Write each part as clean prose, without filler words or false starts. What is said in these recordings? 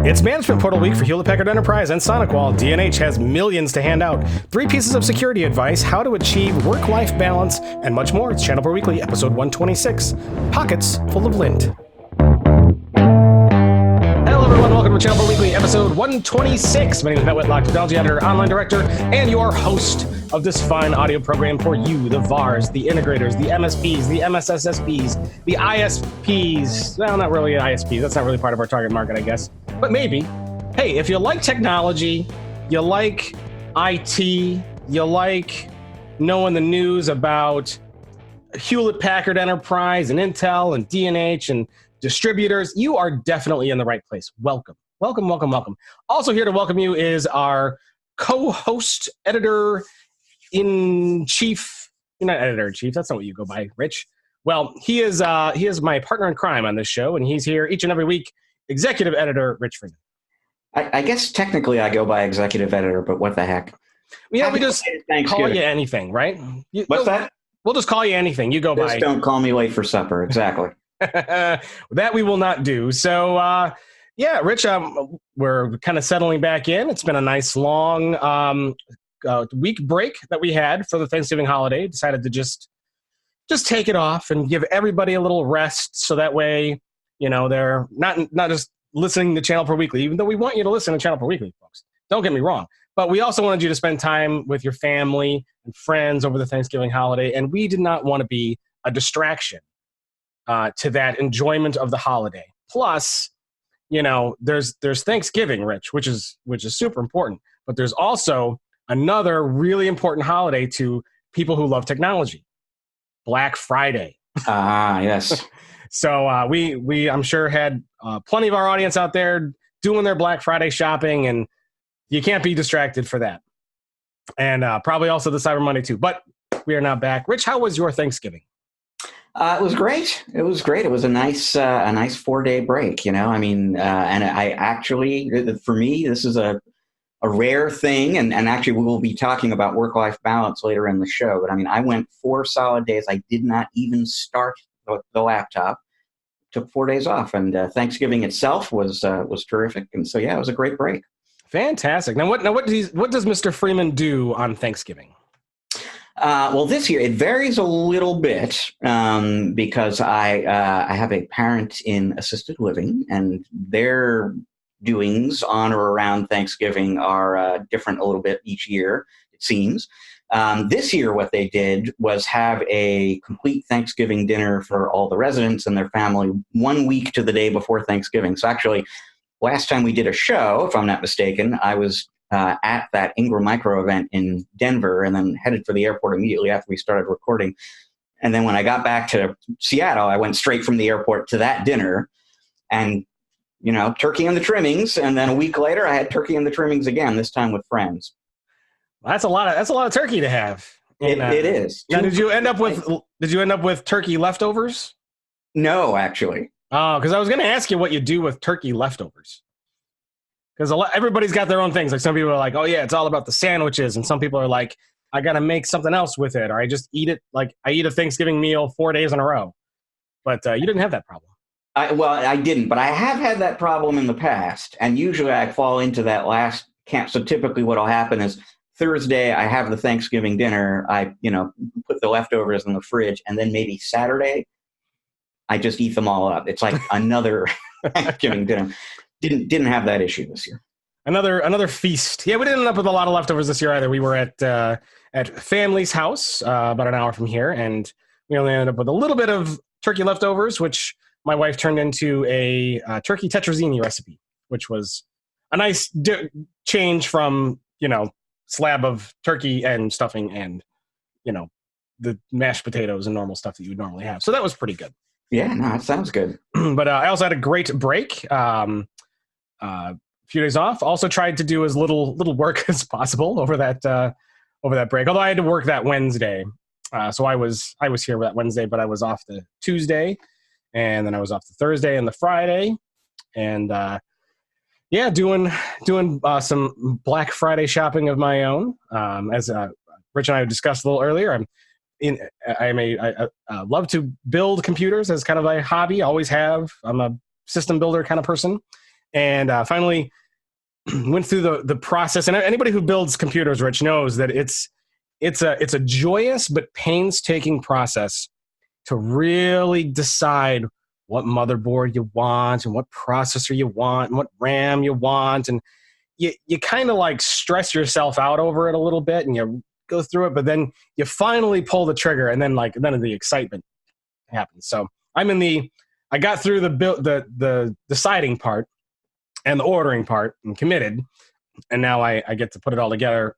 It's Management Portal Week for Hewlett-Packard Enterprise and SonicWall. D&H has millions to hand out. 3 pieces of security advice, how to achieve work-life balance, and much more. It's ChannelPro Weekly, episode 126. Pockets full of lint. Hello, everyone. Welcome to ChannelPro Weekly, episode 126. My name is Matt Whitlock, technology editor, online director, and your host of this fine audio program for you, the VARs, the integrators, the MSPs, the MSSPs, the ISPs. Well, not really ISPs. That's not really part of our target market, I guess. But maybe. Hey, if you like technology, you like IT, you like knowing the news about Hewlett-Packard Enterprise and Intel and D&H and distributors, you are definitely in the right place. Welcome. Welcome, welcome, welcome. Also here to welcome you is our co-host, editor-in-chief. You're not editor-in-chief. That's not what you go by, Rich. Well, he is my partner in crime on this show, and he's here each and every week. Executive editor, Rich Freeman. I guess technically I go by executive editor, but what the heck? Yeah, we just call you anything, right? What's that? We'll just call you anything. You go by. Just don't call me late for supper. Exactly. That we will not do. So, yeah, Rich, we're kind of settling back in. It's been a nice long week break that we had for the Thanksgiving holiday. Decided to just take it off and give everybody a little rest, so that way, you know, they're not just listening to ChannelPro Weekly, even though we want you to listen to ChannelPro Weekly, folks. Don't get me wrong. But we also wanted you to spend time with your family and friends over the Thanksgiving holiday, and we did not want to be a distraction to that enjoyment of the holiday. Plus, you know, there's Thanksgiving, Rich, which is super important, but there's also another really important holiday to people who love technology, Black Friday. Ah, yes. So we I'm sure had plenty of our audience out there doing their Black Friday shopping, and you can't be distracted for that. And probably also the Cyber Monday too. But we are now back. Rich, how was your Thanksgiving? It was great. It was great. It was a nice 4-day break. You know, I mean, and I actually, for me, this is a rare thing, and actually we will be talking about work-life balance later in the show. But I mean, I went 4 solid days. I did not even start the laptop. Took 4 days off, and Thanksgiving itself was terrific. And so, yeah, it was a great break. Fantastic. Now, what does Mr. Freeman do on Thanksgiving? Well, this year it varies a little bit because I have a parent in assisted living, and their doings on or around Thanksgiving are different a little bit each year, it seems. This year, what they did was have a complete Thanksgiving dinner for all the residents and their family 1 week to the day before Thanksgiving. So actually, last time we did a show, if I'm not mistaken, I was at that Ingram Micro event in Denver and then headed for the airport immediately after we started recording. And then when I got back to Seattle, I went straight from the airport to that dinner and, you know, turkey and the trimmings. And then a week later, I had turkey and the trimmings again, this time with friends. Well, that's a lot of turkey to have. It is. Now, did you end up with turkey leftovers? No, actually. Oh, because I was going to ask you what you do with turkey leftovers. Because everybody's got their own things. Like some people are like, oh yeah, it's all about the sandwiches, and some people are like, I got to make something else with it, or I just eat it. Like I eat a Thanksgiving meal 4 days in a row. But you didn't have that problem. I didn't, but I have had that problem in the past, and usually I fall into that last camp. So typically, what will happen is Thursday, I have the Thanksgiving dinner. I, put the leftovers in the fridge, and then maybe Saturday, I just eat them all up. It's like another Thanksgiving dinner. Didn't have that issue this year. Another feast. Yeah, we didn't end up with a lot of leftovers this year either. We were at family's house about an hour from here, and we only ended up with a little bit of turkey leftovers, which my wife turned into a turkey tetrazzini recipe, which was a nice change from slab of turkey and stuffing and the mashed potatoes and normal stuff that you would normally have. So that was pretty good. Yeah, no, that sounds good. But I also had a great break. A few days off. Also tried to do as little work as possible over that break. Although I had to work that Wednesday, so I was here that Wednesday, but I was off the Tuesday, and then I was off the Thursday and the Friday, and doing some Black Friday shopping of my own. As Rich and I discussed a little earlier, I love to build computers as kind of a hobby. Always have. I'm a system builder kind of person. and finally went through the process. And anybody who builds computers, Rich, knows that it's a joyous but painstaking process to really decide what motherboard you want and what processor you want and what RAM you want. And you kind of like stress yourself out over it a little bit and you go through it, but then you finally pull the trigger and then the excitement happens. So I got through the deciding part and the ordering part and committed. And now I get to put it all together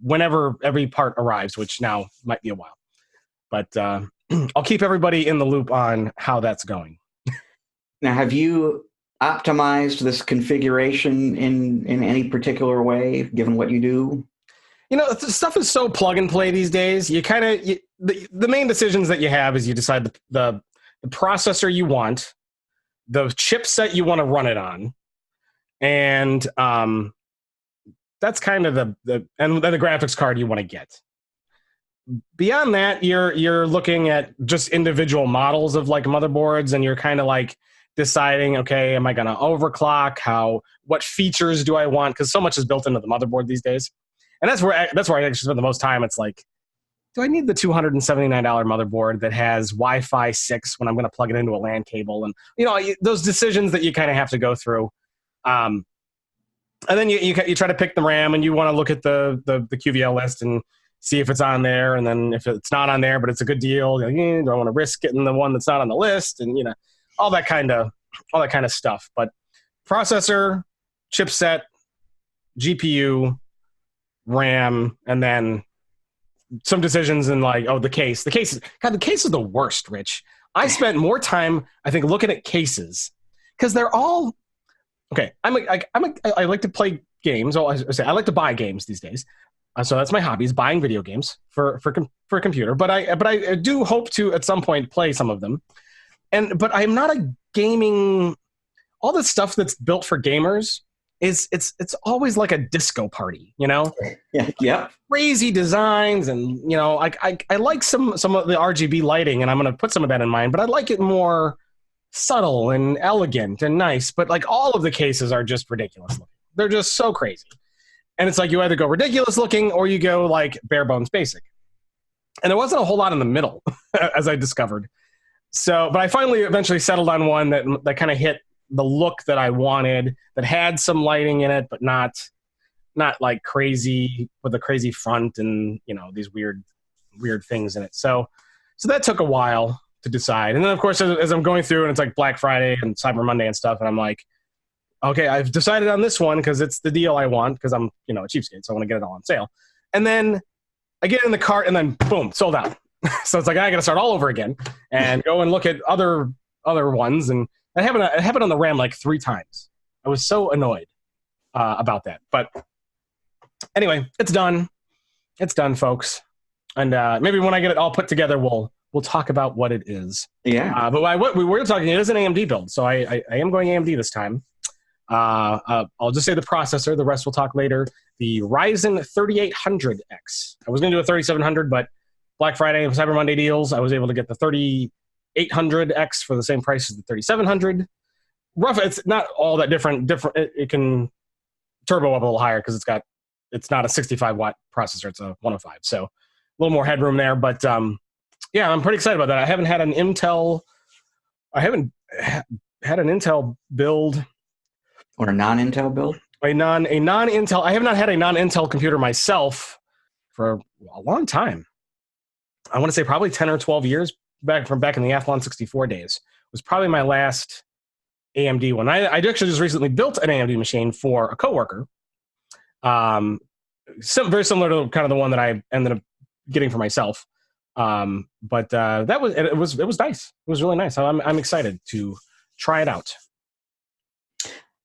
whenever every part arrives, which now might be a while. But I'll keep everybody in the loop on how that's going. Now, have you optimized this configuration in any particular way, given what you do? You know, stuff is so plug and play these days. You kind of the main decisions that you have is you decide the processor you want, the chipset you want to run it on, and that's kind of the graphics card you want to get. Beyond that, you're looking at just individual models of like motherboards, and you're kind of like deciding, okay, am I going to overclock? What features do I want? Because so much is built into the motherboard these days, and that's where I actually spend the most time. It's like, do I need the $279 motherboard that has Wi-Fi 6 when I'm going to plug it into a LAN cable? And those decisions that you kind of have to go through. And then you try to pick the RAM, and you want to look at the QVL list and see if it's on there. And then if it's not on there, but it's a good deal, do I want to risk getting the one that's not on the list? And all that kind of stuff. But processor, chipset, GPU, RAM, and then some decisions in like, the case. The case is the worst, Rich. I spent more time, I think, looking at cases because they're all okay. I like to play games. I like to buy games these days. So that's my hobby, is buying video games for a computer. But I do hope to at some point play some of them. But I'm not a gaming. All the stuff that's built for gamers it's always like a disco party, Yeah. Crazy designs, and I like some of the RGB lighting, and I'm going to put some of that in mind. But I like it more subtle and elegant and nice. But like all of the cases are just ridiculous looking. They're just so crazy. And it's like you either go ridiculous looking or you go like bare bones basic. And there wasn't a whole lot in the middle, as I discovered. So, but I finally eventually settled on one that kind of hit the look that I wanted, that had some lighting in it, but not like crazy with a crazy front and these weird things in it. So that took a while to decide. And then of course, as I'm going through, and it's like Black Friday and Cyber Monday and stuff, and I'm like, okay, I've decided on this one because it's the deal I want, because I'm, a cheapskate, so I want to get it all on sale. And then I get in the cart, and then boom, sold out. So it's like I got to start all over again and go and look at other ones. And it happened on the RAM like 3 times. I was so annoyed about that. But anyway, it's done. It's done, folks. And maybe when I get it all put together, we'll talk about what it is. Yeah. But what we were talking, it is an AMD build, so I am going AMD this time. I'll just say the processor. The rest we'll talk later. The Ryzen 3800X. I was going to do a 3700, but Black Friday and Cyber Monday deals, I was able to get the 3800X for the same price as the 3700. Rough. It's not all that different. It can turbo up a little higher because it's not a 65 watt processor. It's a 105. So a little more headroom there. But yeah, I'm pretty excited about that. I haven't had an Intel build. Or a non-Intel build? A non-Intel. I have not had a non-Intel computer myself for a long time. I want to say probably 10 or 12 years back in the Athlon 64 days was probably my last AMD one. I actually just recently built an AMD machine for a coworker. Very similar to kind of the one that I ended up getting for myself. But it was nice. It was really nice. I'm excited to try it out.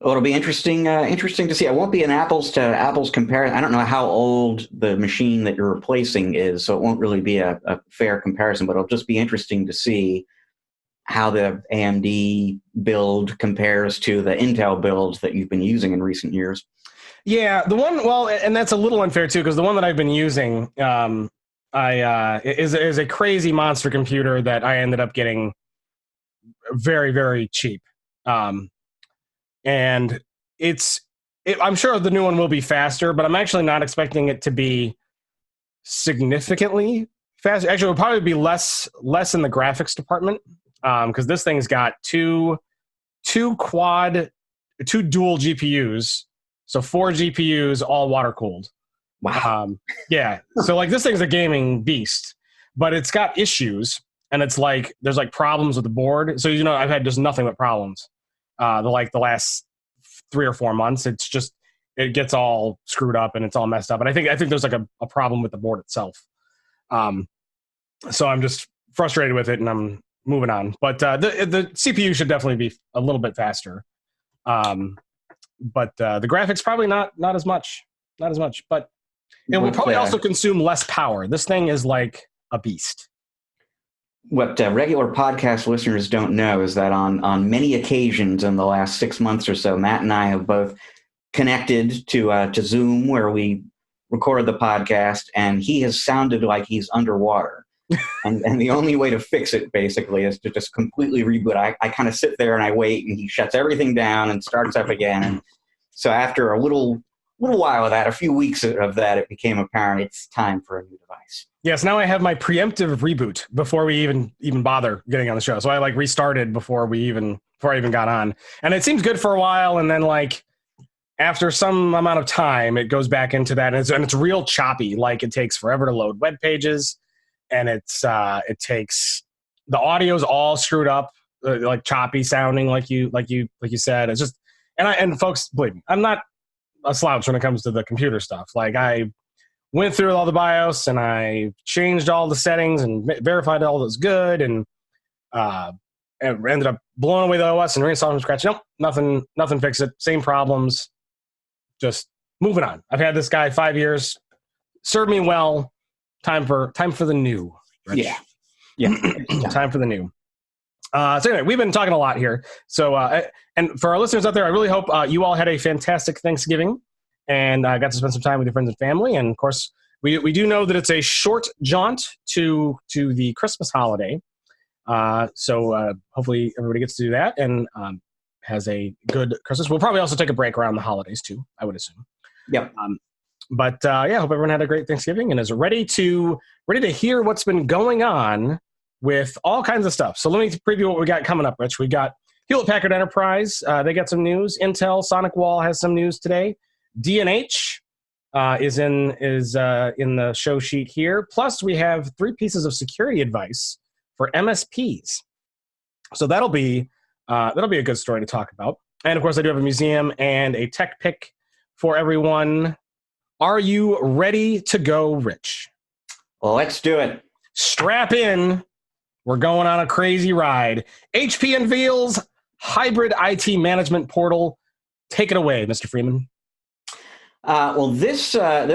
Well, it'll be interesting to see. It won't be an apples to apples comparison. I don't know how old the machine that you're replacing is, so it won't really be a fair comparison, but it'll just be interesting to see how the AMD build compares to the Intel builds that you've been using in recent years. Yeah, and that's a little unfair too, because the one that I've been using is a crazy monster computer that I ended up getting very, very cheap. and I'm sure the new one will be faster, but I'm actually not expecting it to be significantly faster. Actually, it'll probably be less in the graphics department, because this thing's got two dual GPUs, so 4 GPUs, all water cooled. Wow. Yeah. So like this thing's a gaming beast, but it's got issues, and it's like there's like problems with the board. So I've had just nothing but problems. The last 3 or 4 months, it gets all screwed up and it's all messed up. And I think there's like a problem with the board itself. So I'm just frustrated with it, and I'm moving on. But the CPU should definitely be a little bit faster. But the graphics probably not as much, but it will probably also consume less power. This thing is like a beast. What regular podcast listeners don't know is that on many occasions in the last 6 months or so, Matt and I have both connected to Zoom, where we record the podcast, and he has sounded like he's underwater. and the only way to fix it, basically, is to just completely reboot. I kind of sit there and I wait, and he shuts everything down and starts up again. And so after a little while of that, a few weeks of that, it became apparent it's time for a new device. Yes, now I have my preemptive reboot before we even bother getting on the show. So I like restarted before I even got on. And it seems good for a while, and then like after some amount of time, it goes back into that, and it's real choppy. Like it takes forever to load web pages, and it takes, the audio's all screwed up, like choppy sounding, like you said. It's just, and folks, believe me, I'm not a slouch when it comes to the computer stuff. Like I went through all the BIOS, and I changed all the settings and verified all that was good, and ended up blowing away the OS and reinstalling from scratch. Nope, nothing fixed it. Same problems. Just moving on. I've had this guy 5 years. Served me well. Time for the new. Rich. Yeah. Time for the new. So anyway, we've been talking a lot here. So and for our listeners out there, I really hope you all had a fantastic Thanksgiving and got to spend some time with your friends and family. And of course, we do know that it's a short jaunt to the Christmas holiday. So hopefully everybody gets to do that and has a good Christmas. We'll probably also take a break around the holidays too, I would assume. Yep. But yeah, hope everyone had a great Thanksgiving and is ready to hear what's been going on with all kinds of stuff. So let me preview what we got coming up, Rich. We got Hewlett-Packard Enterprise. They got some news. Intel, SonicWall has some news today. D&H is in the show sheet here. Plus, we have 3 pieces of security advice for MSPs. So that'll be a good story to talk about. And of course, I do have a museum and a tech pick for everyone. Are you ready to go, Rich? Well, let's do it. Strap in. We're going on a crazy ride. HP unveils hybrid IT management portal. Take it away, Mr. Freeman. Well, this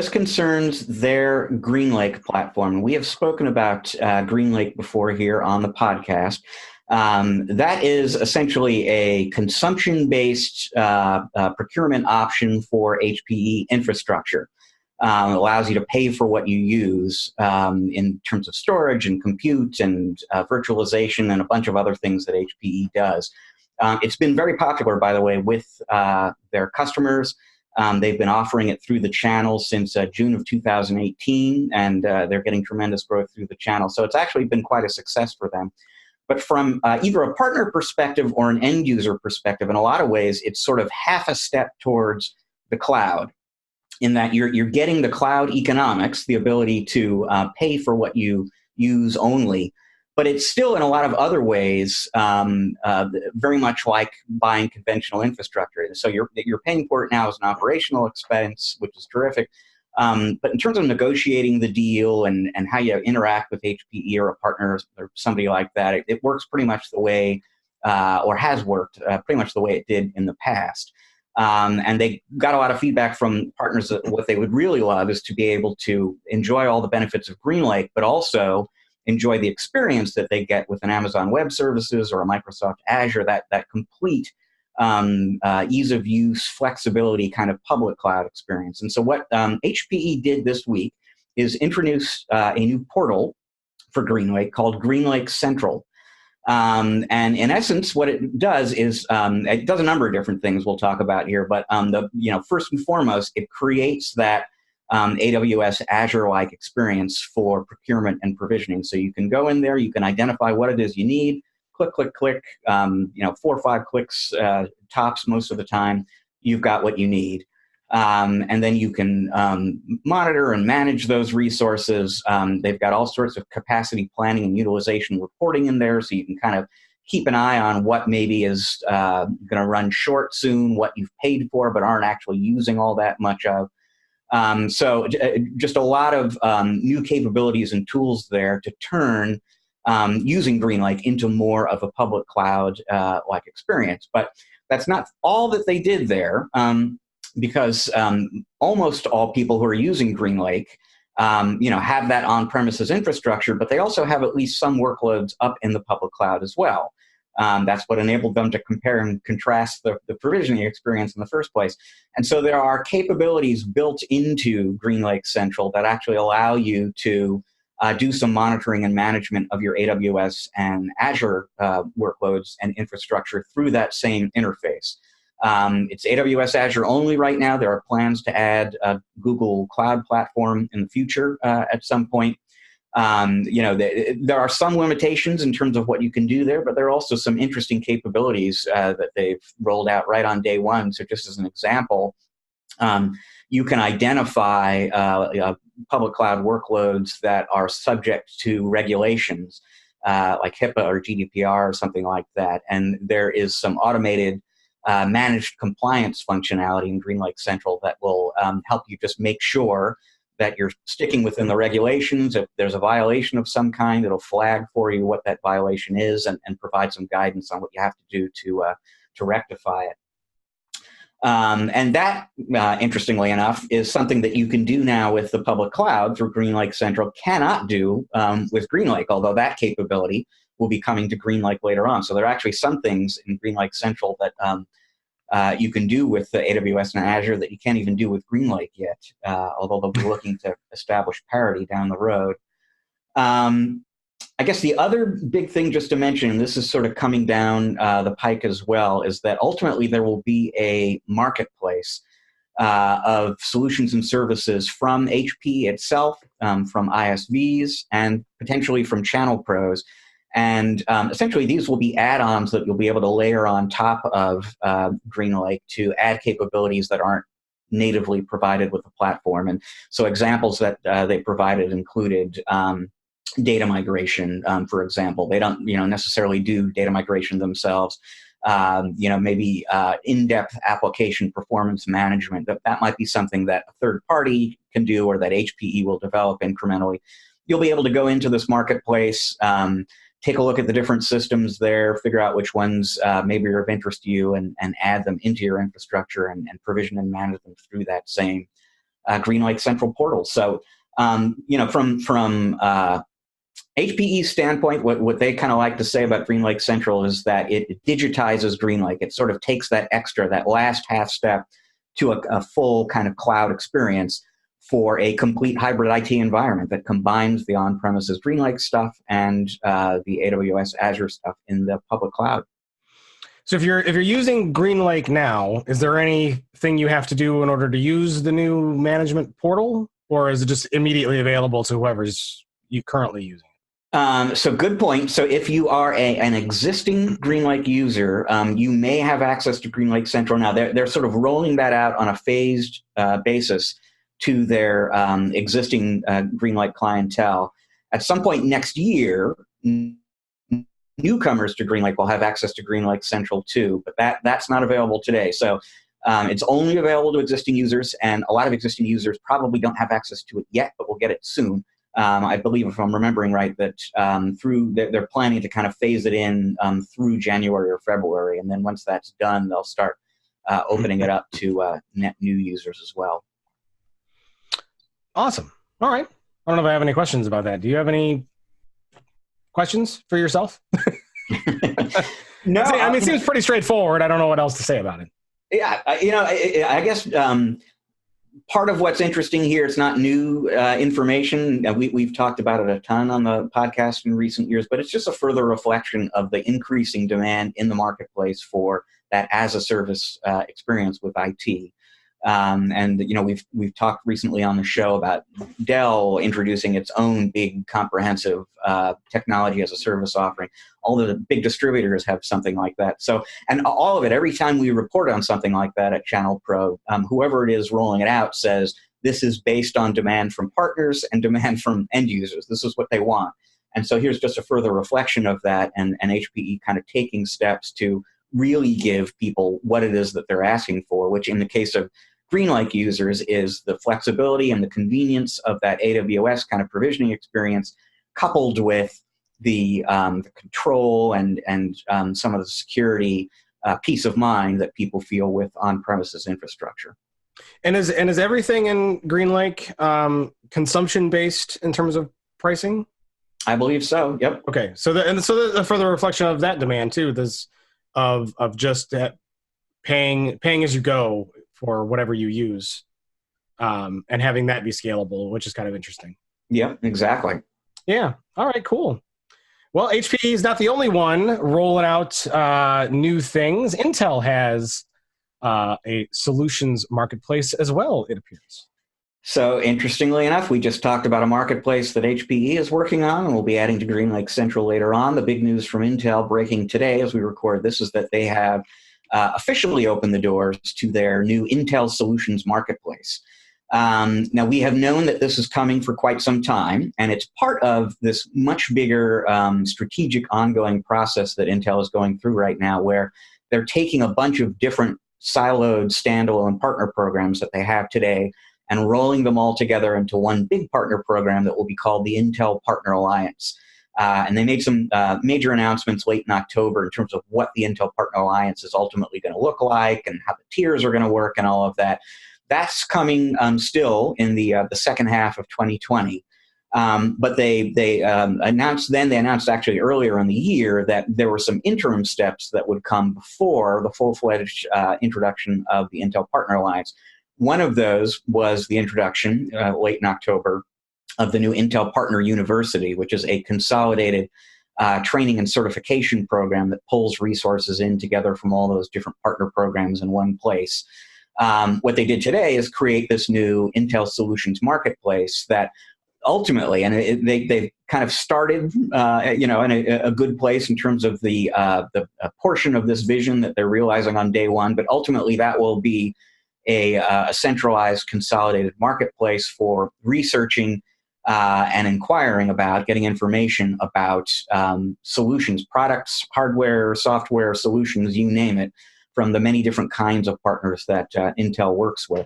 concerns their GreenLake platform. We have spoken about GreenLake before here on the podcast. That is essentially a consumption-based procurement option for HPE infrastructure. It allows you to pay for what you use in terms of storage and compute and virtualization and a bunch of other things that HPE does. It's been very popular, by the way, with their customers. They've been offering it through the channel since June of 2018, and they're getting tremendous growth through the channel. So it's actually been quite a success for them. But from either a partner perspective or an end user perspective, in a lot of ways, it's sort of half a step towards the cloud, in that you're getting the cloud economics, the ability to pay for what you use only. But it's still, in a lot of other ways, very much like buying conventional infrastructure. So you're paying for it now as an operational expense, which is terrific. But in terms of negotiating the deal and how you interact with HPE or a partner or somebody like that, it works pretty much the way, or has worked pretty much the way it did in the past. And they got a lot of feedback from partners that what they would really love is to be able to enjoy all the benefits of GreenLake, but also enjoy the experience that they get with an Amazon Web Services or a Microsoft Azure, that complete ease of use, flexibility kind of public cloud experience. And so what HPE did this week is introduce a new portal for GreenLake called GreenLake Central. And in essence, what it does is it does a number of different things we'll talk about here. But first and foremost, it creates that AWS Azure-like experience for procurement and provisioning. So you can go in there, you can identify what it is you need, click, click, click, 4 or 5 clicks tops most of the time, you've got what you need. And then you can monitor and manage those resources. They've got all sorts of capacity planning and utilization reporting in there, so you can kind of keep an eye on what maybe is going to run short soon, what you've paid for but aren't actually using all that much of. So just a lot of new capabilities and tools there to turn using GreenLake into more of a public cloud like experience. But that's not all that they did there, because almost all people who are using GreenLake have that on-premises infrastructure, but they also have at least some workloads up in the public cloud as well. That's what enabled them to compare and contrast the provisioning experience in the first place. And so there are capabilities built into GreenLake Central that actually allow you to do some monitoring and management of your AWS and Azure workloads and infrastructure through that same interface. It's AWS Azure only right now. There are plans to add a Google Cloud Platform in the future at some point. There are some limitations in terms of what you can do there, but there are also some interesting capabilities that they've rolled out right on day one. So just as an example, you can identify public cloud workloads that are subject to regulations like HIPAA or GDPR or something like that. And there is some automated managed compliance functionality in GreenLake Central that will help you just make sure that you're sticking within the regulations. If there's a violation of some kind, it'll flag for you what that violation is and provide some guidance on what you have to do to rectify it. And that, interestingly enough, is something that you can do now with the public cloud through GreenLake Central, cannot do with GreenLake, although that capability will be coming to GreenLake later on. So there are actually some things in GreenLake Central that you can do with the AWS and Azure that you can't even do with GreenLake yet, although they'll be looking to establish parity down the road. I guess the other big thing just to mention, and this is sort of coming down the pike as well, is that ultimately there will be a marketplace of solutions and services from HP itself, from ISVs, and potentially from ChannelPros. And essentially, these will be add-ons that you'll be able to layer on top of GreenLake to add capabilities that aren't natively provided with the platform. And so examples that they provided included data migration, for example. They don't necessarily do data migration themselves. Maybe in-depth application performance management. That might be something that a third party can do or that HPE will develop incrementally. You'll be able to go into this marketplace, take a look at the different systems there, figure out which ones maybe are of interest to you, and add them into your infrastructure and provision and manage them through that same GreenLake Central portal. So, from HPE's standpoint, what they kind of like to say about GreenLake Central is that it digitizes GreenLake. It sort of takes that last half step to a full kind of cloud experience for a complete hybrid IT environment that combines the on-premises GreenLake stuff and the AWS Azure stuff in the public cloud. So if you're using GreenLake now, is there anything you have to do in order to use the new management portal, or is it just immediately available to whoever's you currently using it? So good point. So if you are an existing GreenLake user, you may have access to GreenLake Central now. They're sort of rolling that out on a phased basis to their existing GreenLake clientele. At some point next year, newcomers to GreenLake will have access to GreenLake Central too, but that's not available today. So it's only available to existing users, and a lot of existing users probably don't have access to it yet, but will get it soon. I believe, if I'm remembering right, that they're planning to kind of phase it in through January or February, and then once that's done, they'll start opening it up to net new users as well. Awesome. All right. I don't know if I have any questions about that. Do you have any questions for yourself? No. I mean, it seems pretty straightforward. I don't know what else to say about it. Yeah, I guess part of what's interesting here, it's not new information. We've talked about it a ton on the podcast in recent years, but it's just a further reflection of the increasing demand in the marketplace for that as a service experience with IT. And we've talked recently on the show about Dell introducing its own big comprehensive technology as a service offering. All the big distributors have something like that. So, and all of it, every time we report on something like that at ChannelPro, whoever it is rolling it out says this is based on demand from partners and demand from end users. This is what they want. And so here's just a further reflection of that, and HPE kind of taking steps to really give people what it is that they're asking for, which in the case of GreenLake users is the flexibility and the convenience of that AWS kind of provisioning experience, coupled with the control and some of the security peace of mind that people feel with on-premises infrastructure. And is everything in GreenLake consumption based in terms of pricing? I believe so. Yep. Okay. So the further reflection of that demand too, this of just that paying as you go for whatever you use, and having that be scalable, which is kind of interesting. Yeah, exactly. Yeah. All right, cool. Well, HPE is not the only one rolling out new things. Intel has a solutions marketplace as well, it appears. So interestingly enough, we just talked about a marketplace that HPE is working on, and we'll be adding to GreenLake Central later on. The big news from Intel breaking today as we record this is that they have officially opened the doors to their new Intel Solutions Marketplace. Now, we have known that this is coming for quite some time, and it's part of this much bigger strategic ongoing process that Intel is going through right now, where they're taking a bunch of different siloed standalone partner programs that they have today and rolling them all together into one big partner program that will be called the Intel Partner Alliance. And they made some major announcements late in October in terms of what the Intel Partner Alliance is ultimately going to look like and how the tiers are going to work and all of that. That's coming still in the second half of 2020. But they announced actually earlier in the year that there were some interim steps that would come before the full-fledged introduction of the Intel Partner Alliance. One of those was the introduction late in October of the new Intel Partner University, which is a consolidated training and certification program that pulls resources in together from all those different partner programs in one place. What they did today is create this new Intel Solutions Marketplace that ultimately, and they kind of started, in a good place in terms of the portion of this vision that they're realizing on day one, but ultimately that will be a centralized, consolidated marketplace for researching and inquiring about, getting information about solutions, products, hardware, software solutions, you name it, from the many different kinds of partners that Intel works with.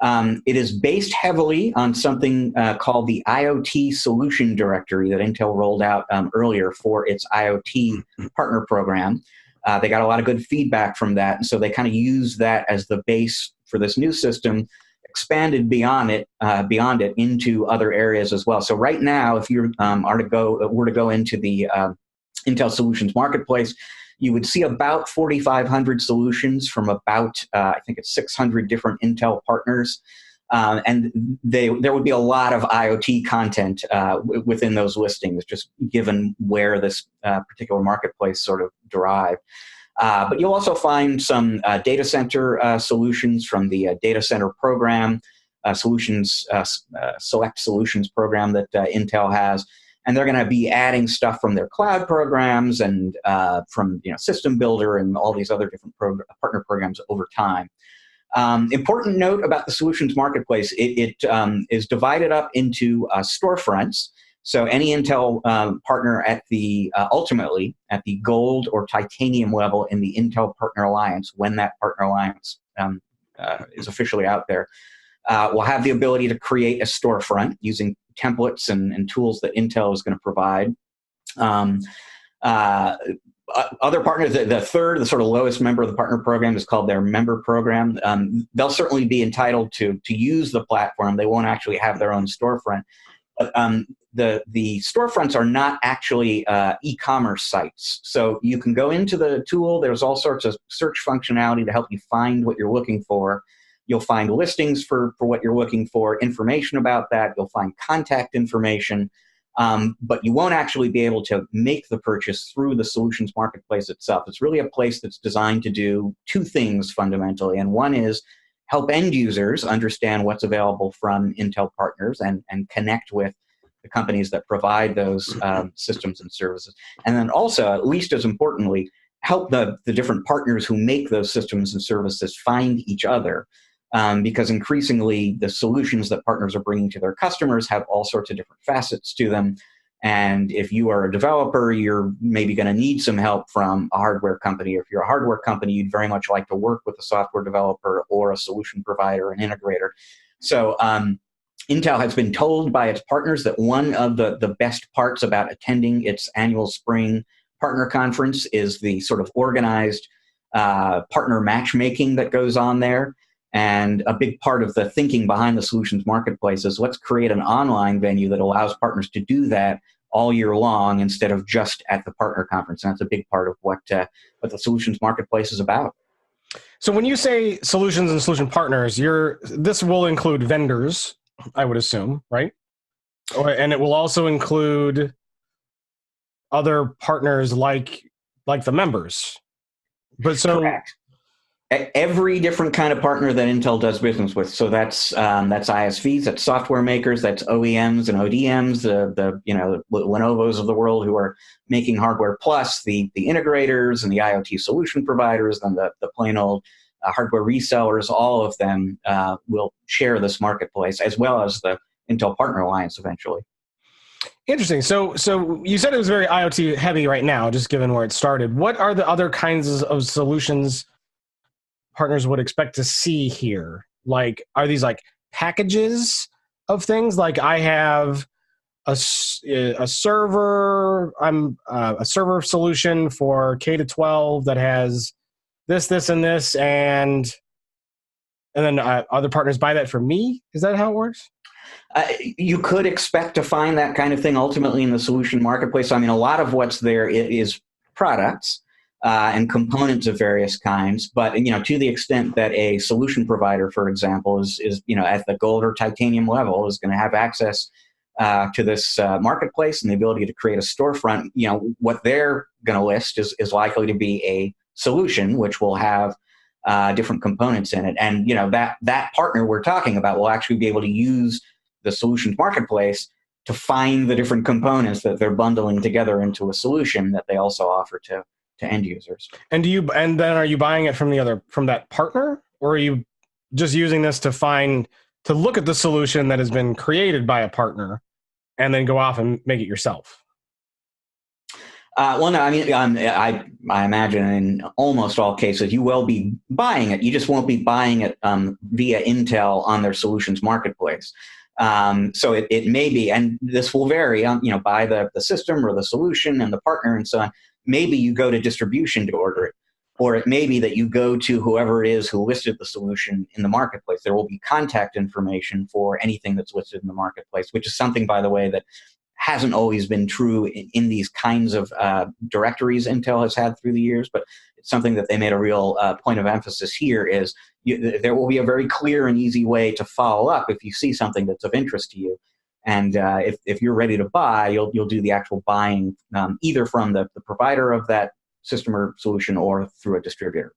It is based heavily on something called the IoT Solution Directory that Intel rolled out earlier for its IoT partner program. They got a lot of good feedback from that, and so they kind of used that as the base for this new system, expanded beyond it into other areas as well. So right now, if you were to go into the Intel Solutions Marketplace, you would see about 4,500 solutions from about, I think it's 600 different Intel partners. And there would be a lot of IoT content within those listings, just given where this particular marketplace sort of derived. But you'll also find some data center solutions from the data center program, select solutions program that Intel has. And they're going to be adding stuff from their cloud programs and from System Builder and all these other different partner programs over time. Important note about the solutions marketplace, it is divided up into storefronts. So any Intel partner at the ultimately at the gold or titanium level in the Intel Partner Alliance, when that Partner Alliance is officially out there, will have the ability to create a storefront using templates and tools that Intel is going to provide. Other partners, the sort of lowest member of the partner program is called their member program. They'll certainly be entitled to use the platform. They won't actually have their own storefront. But the storefronts are not actually e-commerce sites. So you can go into the tool. There's all sorts of search functionality to help you find what you're looking for. You'll find listings for what you're looking for, information about that. You'll find contact information. But you won't actually be able to make the purchase through the solutions marketplace itself. It's really a place that's designed to do two things fundamentally. And one is help end users understand what's available from Intel partners and connect with the companies that provide those systems and services. And then also, at least as importantly, help the different partners who make those systems and services find each other. Because increasingly the solutions that partners are bringing to their customers have all sorts of different facets to them. And if you are a developer, you're maybe going to need some help from a hardware company. If you're a hardware company, you'd very much like to work with a software developer or a solution provider, an integrator. So Intel has been told by its partners that one of the best parts about attending its annual spring partner conference is the sort of organized partner matchmaking that goes on there. And a big part of the thinking behind the solutions marketplace is let's create an online venue that allows partners to do that all year long instead of just at the partner conference. And that's a big part of what the solutions marketplace is about. So when you say solutions and solution partners, this will include vendors, I would assume, right? And it will also include other partners like the members. But so. Correct. Every different kind of partner that Intel does business with. So that's ISVs, that's software makers, that's OEMs and ODMs, the Lenovo's of the world who are making hardware, plus the integrators and the IoT solution providers, and the plain old hardware resellers. All of them will share this marketplace, as well as the Intel Partner Alliance eventually. Interesting. So you said it was very IoT heavy right now, just given where it started. What are the other kinds of solutions partners would expect to see here? Like, are these like packages of things? Like I have a server, I'm a server solution for K-12 that has this, and this, and then other partners buy that for me? Is that how it works? You could expect to find that kind of thing ultimately in the solution marketplace. I mean, a lot of what's there is products and components of various kinds, but to the extent that a solution provider, for example, is at the gold or titanium level, is going to have access to this marketplace and the ability to create a storefront, what they're going to list is likely to be a solution which will have different components in it, and that partner we're talking about will actually be able to use the solutions marketplace to find the different components that they're bundling together into a solution that they also offer to end users. And then are you buying it from that partner, or are you just using this to look at the solution that has been created by a partner and then go off and make it yourself? Well, no, I mean, I imagine in almost all cases you will be buying it. You just won't be buying it via Intel on their solutions marketplace. So it may be, and this will vary by the system or the solution and the partner and so on. Maybe you go to distribution to order it, or it may be that you go to whoever it is who listed the solution in the marketplace. There will be contact information for anything that's listed in the marketplace, which is something, by the way, that hasn't always been true in these kinds of directories Intel has had through the years, but it's something that they made a real point of emphasis here is there will be a very clear and easy way to follow up if you see something that's of interest to you. And if you're ready to buy, you'll do the actual buying either from the provider of that system or solution or through a distributor.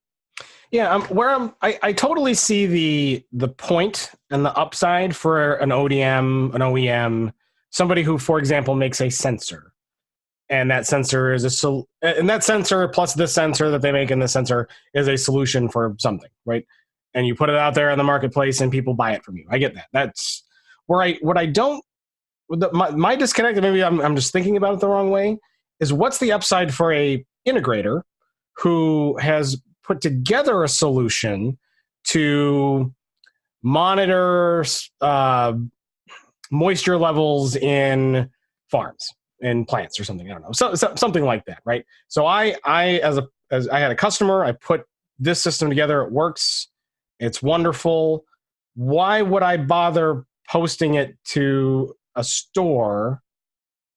Yeah, I totally see the point and the upside for an ODM, an OEM, somebody who, for example, makes a sensor, and that sensor is and that sensor plus this sensor that they make in the sensor is a solution for something, right? And you put it out there in the marketplace, and people buy it from you. I get that. That's my disconnect. Maybe I'm just thinking about it the wrong way. Is what's the upside for a integrator who has put together a solution to monitor moisture levels in farms, in plants or something. I don't know, something like that, right? So I had a customer, I put this system together. It works. It's wonderful. Why would I bother posting it to a store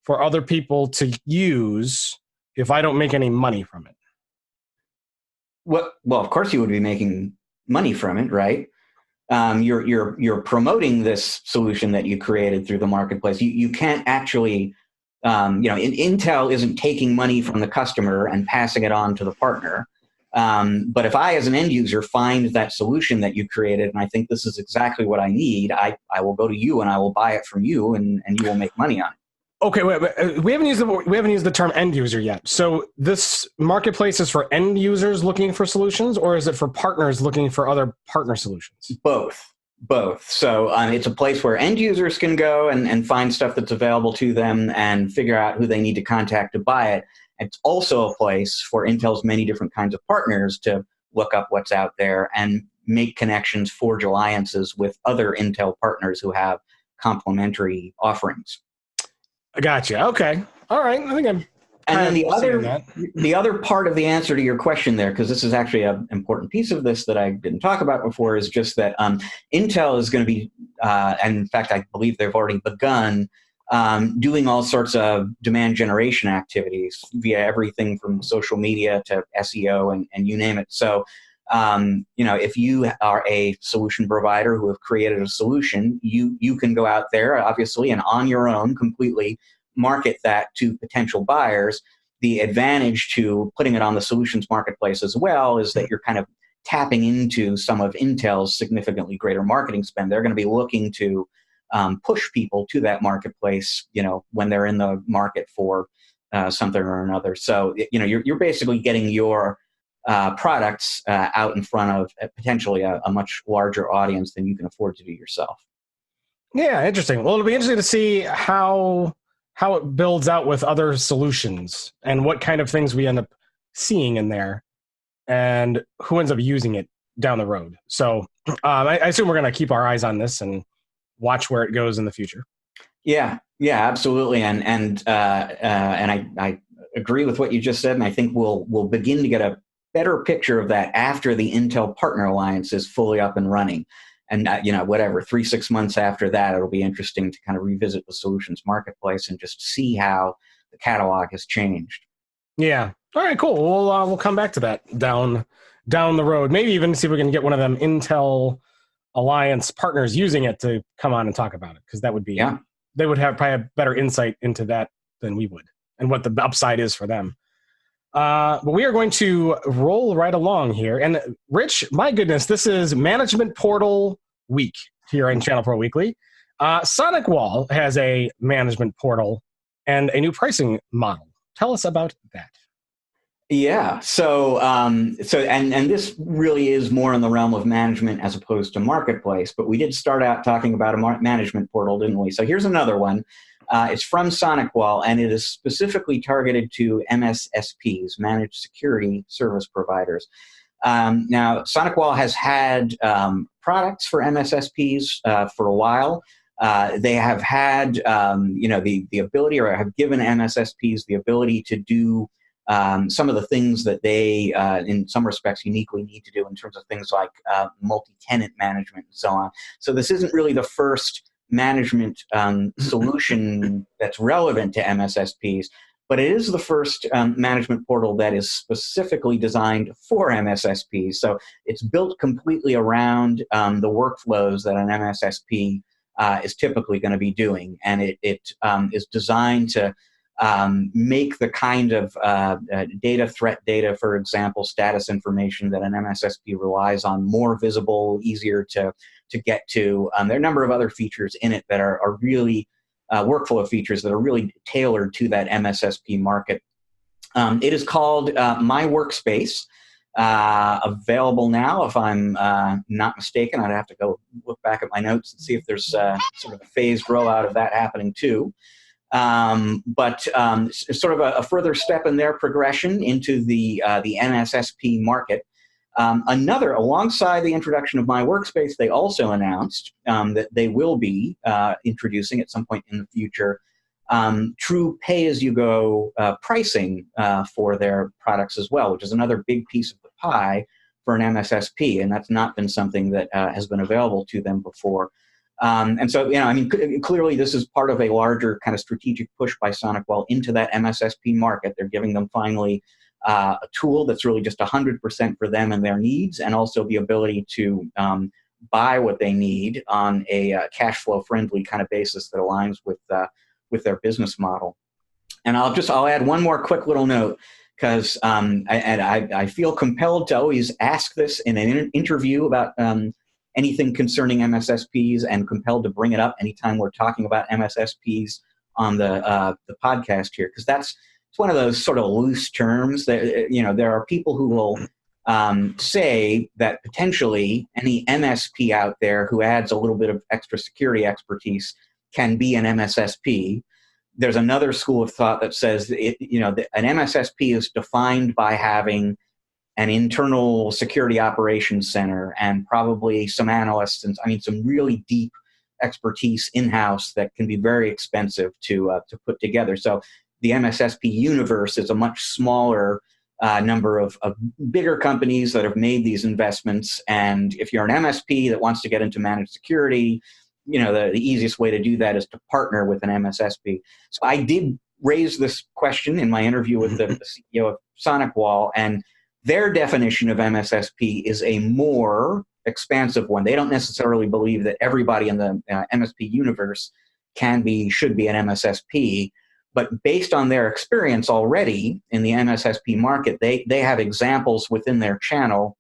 for other people to use if I don't make any money from it? Well, of course you would be making money from it, right? you're promoting this solution that you created through the marketplace. You can't actually, Intel isn't taking money from the customer and passing it on to the partner. But if I, as an end user, find that solution that you created, and I think this is exactly what I need, I will go to you and I will buy it from you, and you will make money on it. Okay, wait, we haven't used the term end user yet. So this marketplace is for end users looking for solutions, or is it for partners looking for other partner solutions? Both. So it's a place where end users can go and find stuff that's available to them and figure out who they need to contact to buy it. It's also a place for Intel's many different kinds of partners to look up what's out there and make connections, forge alliances with other Intel partners who have complementary offerings. I gotcha. Okay. All right. I think I'm. And then the other part of the answer to your question there, because this is actually an important piece of this that I didn't talk about before, is just that Intel is going to be, and in fact, I believe they've already begun doing all sorts of demand generation activities via everything from social media to SEO and you name it. So, if you are a solution provider who have created a solution, you can go out there, obviously, and on your own completely market that to potential buyers. The advantage to putting it on the solutions marketplace as well is that you're kind of tapping into some of Intel's significantly greater marketing spend. They're going to be looking to push people to that marketplace, when they're in the market for something or another. So, you're basically getting your products out in front of potentially a much larger audience than you can afford to do yourself. Yeah, interesting. Well, it'll be interesting to see how it builds out with other solutions and what kind of things we end up seeing in there and who ends up using it down the road. So I assume we're going to keep our eyes on this and watch where it goes in the future. Yeah, absolutely. And I agree with what you just said. And I think we'll begin to get a better picture of that after the Intel Partner Alliance is fully up and running. And, 3-6 months after that, it'll be interesting to kind of revisit the solutions marketplace and just see how the catalog has changed. Yeah. All right, cool. We'll come back to that down the road. Maybe even see if we can get one of them Intel Alliance partners using it to come on and talk about it, because that would be, they would have probably a better insight into that than we would and what the upside is for them. But we are going to roll right along here. And Rich, my goodness, this is Management Portal Week here on ChannelPro Weekly. SonicWall has a management portal and a new pricing model. Tell us about that. Yeah. So and this really is more in the realm of management as opposed to marketplace, but we did start out talking about a management portal, didn't we? So here's another one. It's from SonicWall, and it is specifically targeted to MSSPs, Managed Security Service Providers. Now, SonicWall has had products for MSSPs for a while. They have had, the ability, or have given MSSPs the ability to do some of the things that they, in some respects, uniquely need to do in terms of things like multi-tenant management and so on. So this isn't really the first management solution that's relevant to MSSPs, but it is the first management portal that is specifically designed for MSSPs. So it's built completely around the workflows that an MSSP is typically going to be doing, and it is designed to make the kind of threat data, for example, status information that an MSSP relies on more visible, easier to get to. There are a number of other features in it that are really workflow features that are really tailored to that MSSP market. It is called My Workspace, available now, if I'm not mistaken. I'd have to go look back at my notes and see if there's sort of a phased rollout of that happening too. But sort of a further step in their progression into the MSSP market. Alongside the introduction of My Workspace, they also announced that they will be introducing at some point in the future true pay-as-you-go pricing for their products as well, which is another big piece of the pie for an MSSP, and that's not been something that has been available to them before. And so, clearly this is part of a larger kind of strategic push by SonicWall into that MSSP market. They're giving them finally a tool that's really just 100% for them and their needs, and also the ability to buy what they need on a cash flow friendly kind of basis that aligns with their business model. And I'll add one more quick little note, because I feel compelled to always ask this in an interview about anything concerning MSSPs, and compelled to bring it up anytime we're talking about MSSPs on the podcast here, because it's one of those sort of loose terms that, there are people who will say that potentially any MSP out there who adds a little bit of extra security expertise can be an MSSP. There's another school of thought that says an MSSP is defined by having an internal security operations center and probably some analysts and some really deep expertise in-house that can be very expensive to put together. So the MSSP universe is a much smaller number of bigger companies that have made these investments. And if you're an MSP that wants to get into managed security, the easiest way to do that is to partner with an MSSP. So I did raise this question in my interview with the CEO of SonicWall, and their definition of MSSP is a more expansive one. They don't necessarily believe that everybody in the MSP universe should be an MSSP, but based on their experience already in the MSSP market, they have examples within their channel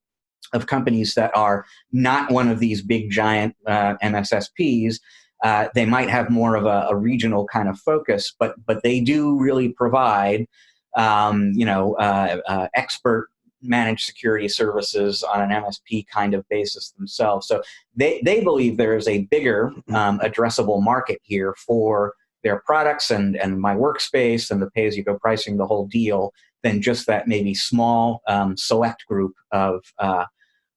of companies that are not one of these big giant MSSPs. They might have more of a regional kind of focus, but they do really provide expert managed security services on an MSP kind of basis themselves. So they believe there is a bigger addressable market here for their products and my workspace and the pay-as-you-go pricing, the whole deal, than just that maybe small select group of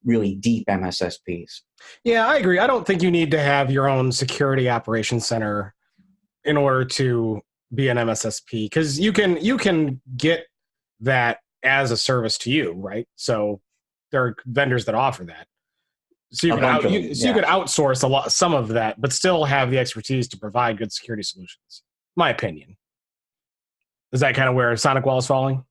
really deep MSSPs. Yeah, I agree. I don't think you need to have your own security operations center in order to be an MSSP, because you can get that as a service to you, right? So there are vendors that offer that. So you could outsource some of that, but still have the expertise to provide good security solutions. My opinion. Is that kind of where SonicWall is falling?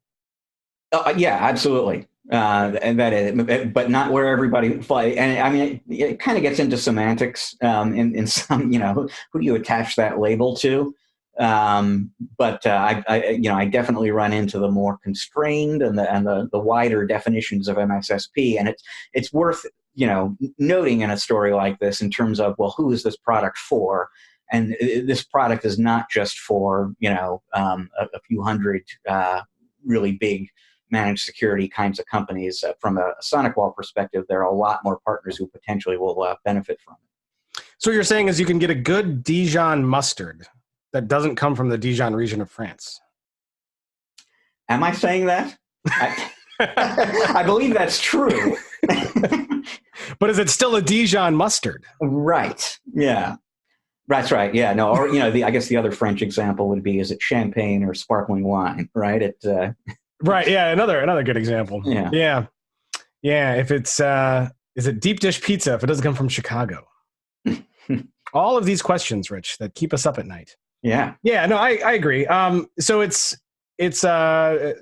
Yeah, absolutely. And that is, but not where everybody fly. And it kind of gets into semantics in some, who do you attach that label to? But I definitely run into the more constrained and the wider definitions of MSSP, and it's worth noting in a story like this in terms of, well, who is this product for? And this product is not just for a few hundred really big managed security kinds of companies. From a SonicWall perspective, there are a lot more partners who potentially will benefit from it. So what you're saying is you can get a good Dijon mustard that doesn't come from the Dijon region of France. Am I saying that? I believe that's true. But is it still a Dijon mustard? Right. Yeah. That's right. Yeah. No. Or I guess the other French example would be: is it champagne or sparkling wine? Right. Right. Yeah. Another good example. Yeah. Yeah. Yeah. If it's is it deep dish pizza if it doesn't come from Chicago? All of these questions, Rich, that keep us up at night. Yeah. Yeah. No, I agree. So it's a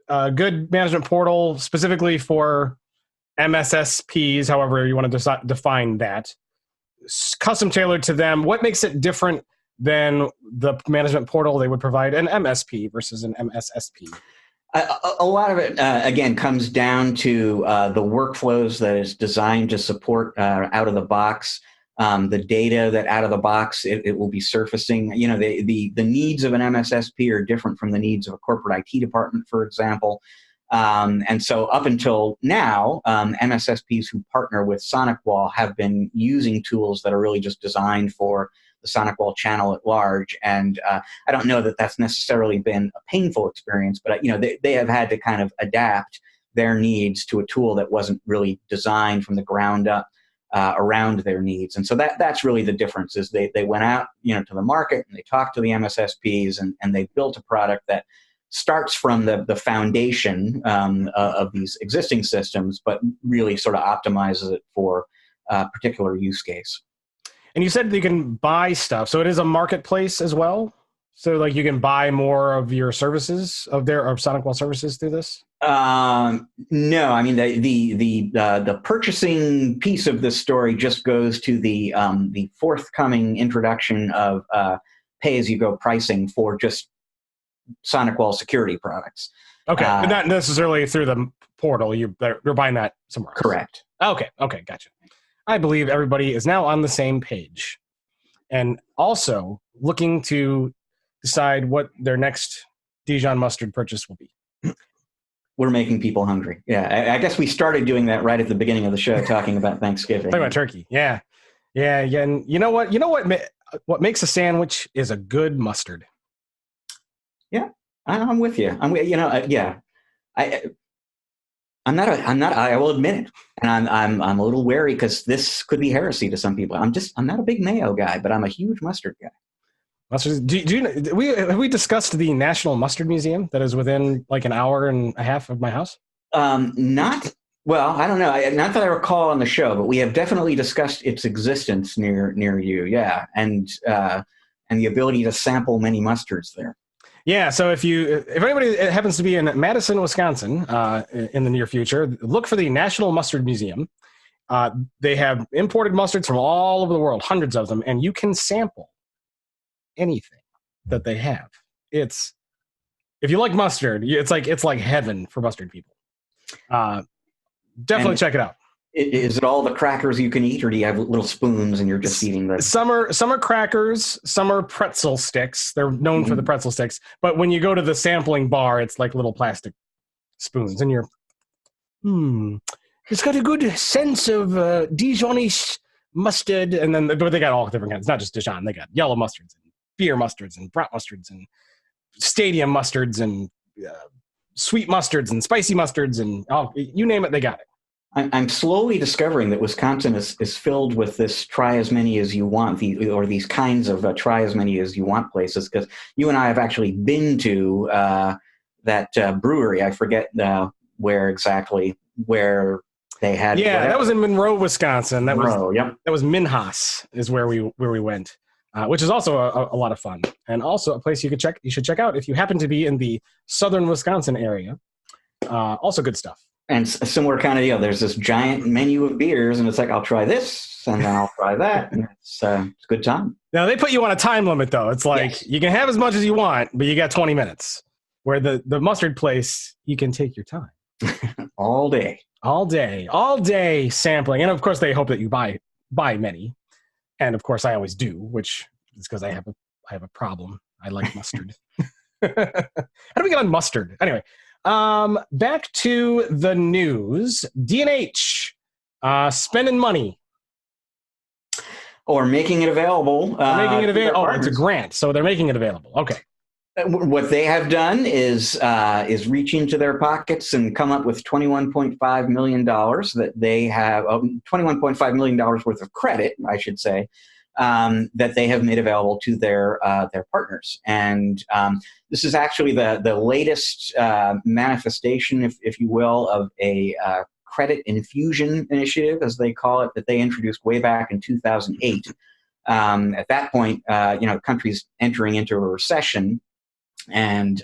good management portal specifically for MSSPs, however you want to define that. Custom tailored to them. What makes it different than the management portal they would provide an MSP versus an MSSP? A lot of it, again, comes down to the workflows that is designed to support out of the box. The data that out of the box it will be surfacing. The needs of an MSSP are different from the needs of a corporate IT department, for example. And so up until now, MSSPs who partner with SonicWall have been using tools that are really just designed for the SonicWall channel at large. And I don't know that that's necessarily been a painful experience, but they have had to kind of adapt their needs to a tool that wasn't really designed from the ground up around their needs. And so that's really the difference. Is they went out to the market and they talked to the MSSPs and they built a product that starts from the foundation of these existing systems, but really sort of optimizes it for a particular use case. And you said that you can buy stuff, so it is a marketplace as well? So like you can buy more of your services of SonicWall services through this? No, I mean the purchasing piece of this story just goes to the forthcoming introduction of pay-as-you-go pricing for just SonicWall security products. Okay, but not necessarily through the portal. You're buying that somewhere else. Correct. Okay, gotcha. I believe everybody is now on the same page, and also looking to decide what their next Dijon mustard purchase will be. We're making people hungry. Yeah, I guess we started doing that right at the beginning of the show, talking about Thanksgiving. Talking about turkey. Yeah. And you know what? What makes a sandwich is a good mustard. Yeah, I'm with you. Yeah. I will admit it, and I'm a little wary because this could be heresy to some people. I'm not a big mayo guy, but I'm a huge mustard guy. Mustard. Have we discussed the National Mustard Museum that is within like an hour and a half of my house? Not well. I don't know. Not that I recall on the show, but we have definitely discussed its existence near you. Yeah, and the ability to sample many mustards there. Yeah. So if anybody happens to be in Madison, Wisconsin, in the near future, look for the National Mustard Museum. They have imported mustards from all over the world, hundreds of them, and you can sample anything that they have. If you like mustard, it's like heaven for mustard people. Definitely check it out. Is it all the crackers you can eat, or do you have little spoons and you're just eating them? Some are crackers, some are pretzel sticks. They're known for the pretzel sticks, but when you go to the sampling bar, it's like little plastic spoons, and you're it's got a good sense of Dijonish mustard, and then but they got all different kinds. It's not just Dijon; they got yellow mustards, and beer mustards, and brat mustards, and stadium mustards, and sweet mustards, and spicy mustards, and you name it, they got it. I'm slowly discovering that Wisconsin is filled with this try as many as you want, or these kinds of try as many as you want places, because you and I have actually been to that brewery. I forget where they had. Yeah, whatever. That was in Monroe, Wisconsin. That was Minhas is where we went, which is also a lot of fun, and also a place you should check out if you happen to be in the southern Wisconsin area. Also good stuff. And a similar kind of deal. There's this giant menu of beers, and it's like, I'll try this, and then I'll try that, and it's a good time. Now, they put you on a time limit, though. It's like, You can have as much as you want, but you got 20 minutes. Where the mustard place, you can take your time. All day sampling. And, of course, they hope that you buy many. And, of course, I always do, which is because I have a problem. I like mustard. How do we get on mustard? Anyway. Back to the news. D&H spending money. Or making it available. It's a grant, so they're making it available. Okay. What they have done is reach into their pockets and come up with $21.5 million that they have, $21.5 million worth of credit, I should say, that they have made available to their partners. And this is actually the latest manifestation, if you will, of a credit infusion initiative, as they call it, that they introduced way back in 2008. At that point, countries entering into a recession, and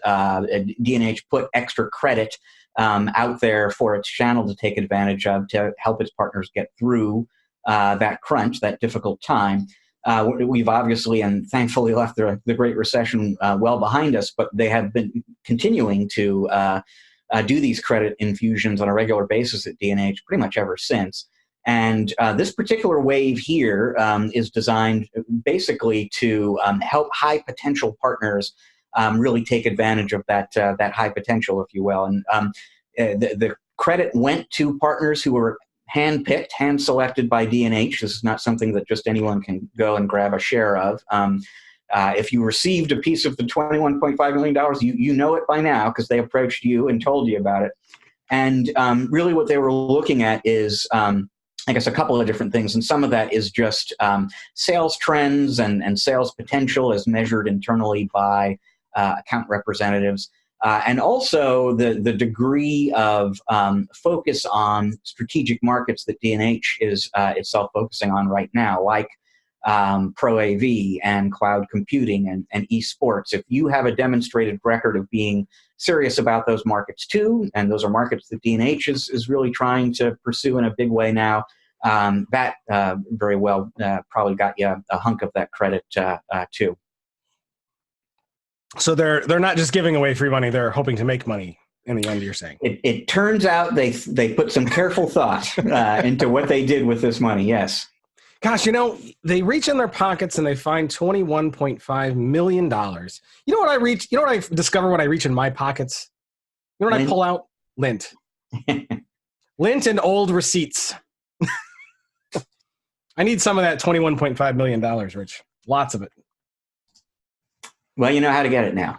D&H put extra credit out there for its channel to take advantage of to help its partners get through that crunch, that difficult time. We've obviously and thankfully left the Great Recession well behind us, but they have been continuing to do these credit infusions on a regular basis at D&H pretty much ever since. And this particular wave here is designed basically to help high potential partners really take advantage of that high potential, if you will. And the credit went to partners who were hand-picked, hand-selected by D&H. This is not something that just anyone can go and grab a share of. If you received a piece of the $21.5 million, you know it by now because they approached you and told you about it. And really what they were looking at is, I guess, a couple of different things. And some of that is just sales trends and sales potential as measured internally by account representatives. And also the degree of focus on strategic markets that D&H is itself focusing on right now, like Pro AV and cloud computing and esports. If you have a demonstrated record of being serious about those markets too, and those are markets that D&H is really trying to pursue in a big way now, that very well probably got you a hunk of that credit too. So they're not just giving away free money; they're hoping to make money in the end. You're saying it turns out they put some careful thought into what they did with this money. Yes. Gosh, they reach in their pockets and they find $21.5 million. You know what I reach? You know what I discover when I reach in my pockets? You know what I pull out? Lint. Lint and old receipts. I need some of that $21.5 million, Rich. Lots of it. Well, you know how to get it now.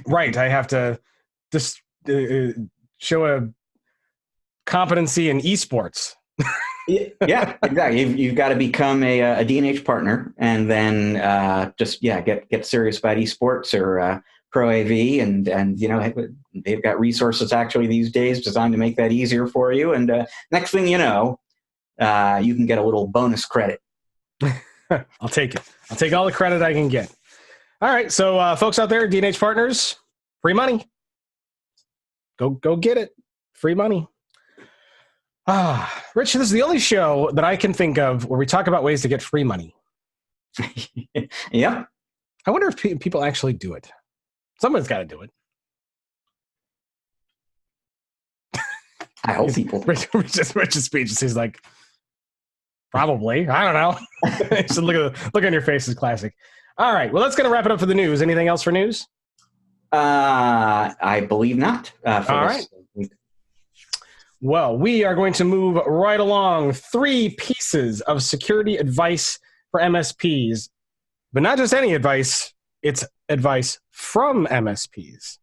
Right. I have to just show a competency in esports. Yeah, exactly. You've got to become a D&H partner, and then get serious about esports or Pro AV, and they've got resources actually these days designed to make that easier for you. And next thing you know, you can get a little bonus credit. I'll take it. I'll take all the credit I can get. All right, so folks out there, D&H partners, free money. Go get it. Free money. Rich, this is the only show that I can think of where we talk about ways to get free money. Yep. I wonder if people actually do it. Someone's got to do it. I hope people. Rich's speech. He's like, probably. I don't know. So look on your face is classic. All right. Well, that's going to wrap it up for the news. Anything else for news? I believe not. All right. Well, we are going to move right along. 3 pieces of security advice for MSPs, but not just any advice. It's advice from MSPs.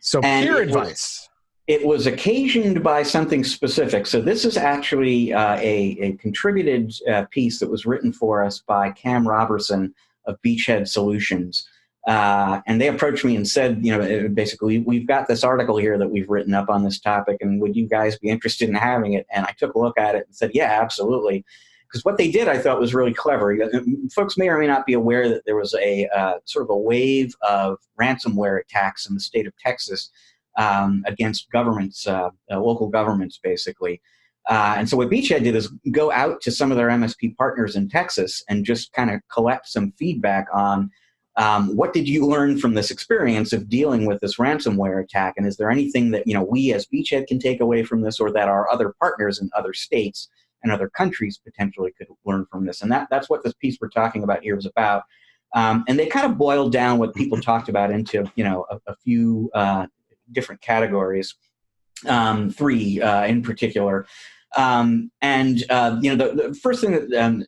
So peer advice. It was occasioned by something specific. So this is actually a contributed piece that was written for us by Cam Robertson of Beachhead Solutions. And they approached me and said, basically, we've got this article here that we've written up on this topic, and would you guys be interested in having it? And I took a look at it and said, yeah, absolutely. Because what they did, I thought, was really clever. Folks may or may not be aware that there was a sort of a wave of ransomware attacks in the state of Texas against governments, local governments, basically. And so what Beachhead did is go out to some of their MSP partners in Texas and just kind of collect some feedback on what did you learn from this experience of dealing with this ransomware attack? And is there anything that we as Beachhead can take away from this, or that our other partners in other states and other countries potentially could learn from this? And that's what this piece we're talking about here is about. And they kind of boiled down what people talked about into a few different categories, 3 in particular. The first thing that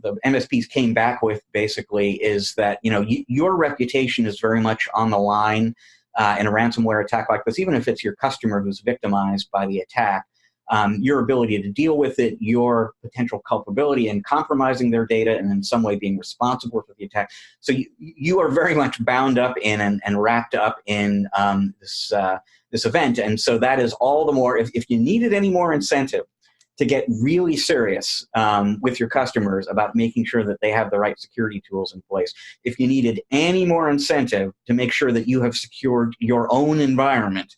the MSPs came back with basically is that, your reputation is very much on the line in a ransomware attack like this, even if it's your customer who's victimized by the attack. Your ability to deal with it, your potential culpability in compromising their data and in some way being responsible for the attack. So you are very much bound up in and wrapped up in this event. And so that is all the more, if you needed any more incentive to get really serious with your customers about making sure that they have the right security tools in place, if you needed any more incentive to make sure that you have secured your own environment,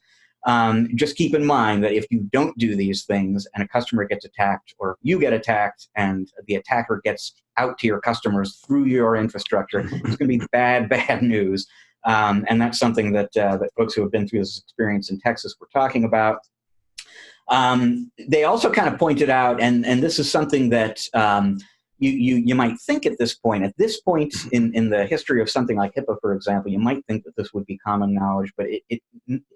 just keep in mind that if you don't do these things and a customer gets attacked, or you get attacked and the attacker gets out to your customers through your infrastructure, it's going to be bad news. And that's something that folks who have been through this experience in Texas were talking about. They also kind of pointed out, and this is something that you might think at this point in the history of something like HIPAA, for example, you might think that this would be common knowledge, but it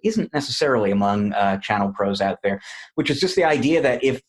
isn't necessarily among channel pros out there, which is just the idea that if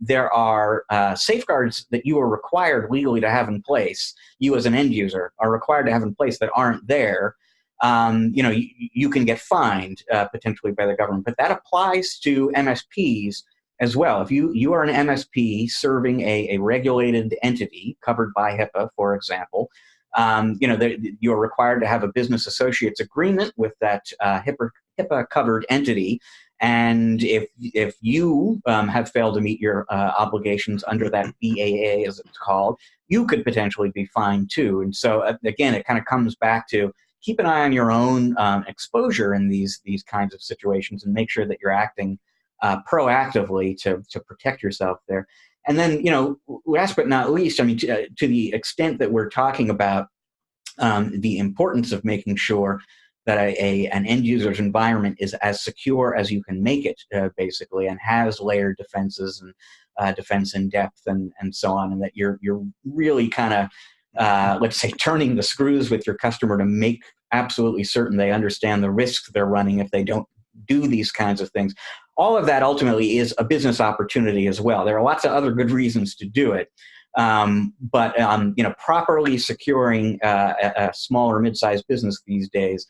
there are safeguards that you are required legally to have in place, you as an end user are required to have in place that aren't there, you can get fined potentially by the government. But that applies to MSPs as well. If you are an MSP serving a regulated entity covered by HIPAA, for example, you're required to have a business associates agreement with that HIPAA covered entity. And if you have failed to meet your obligations under that BAA, as it's called, you could potentially be fined too. And so again, it kind of comes back to keep an eye on your own exposure in these kinds of situations, and make sure that you're acting proactively to protect yourself there. And then, last but not least, I mean, to the extent that we're talking about the importance of making sure that an end user's environment is as secure as you can make it, basically, and has layered defenses and defense in depth and so on, and that you're really kind of, let's say, turning the screws with your customer to make absolutely certain they understand the risks they're running if they don't do these kinds of things. All of that ultimately is a business opportunity as well. There are lots of other good reasons to do it. But properly securing a small or mid-sized business these days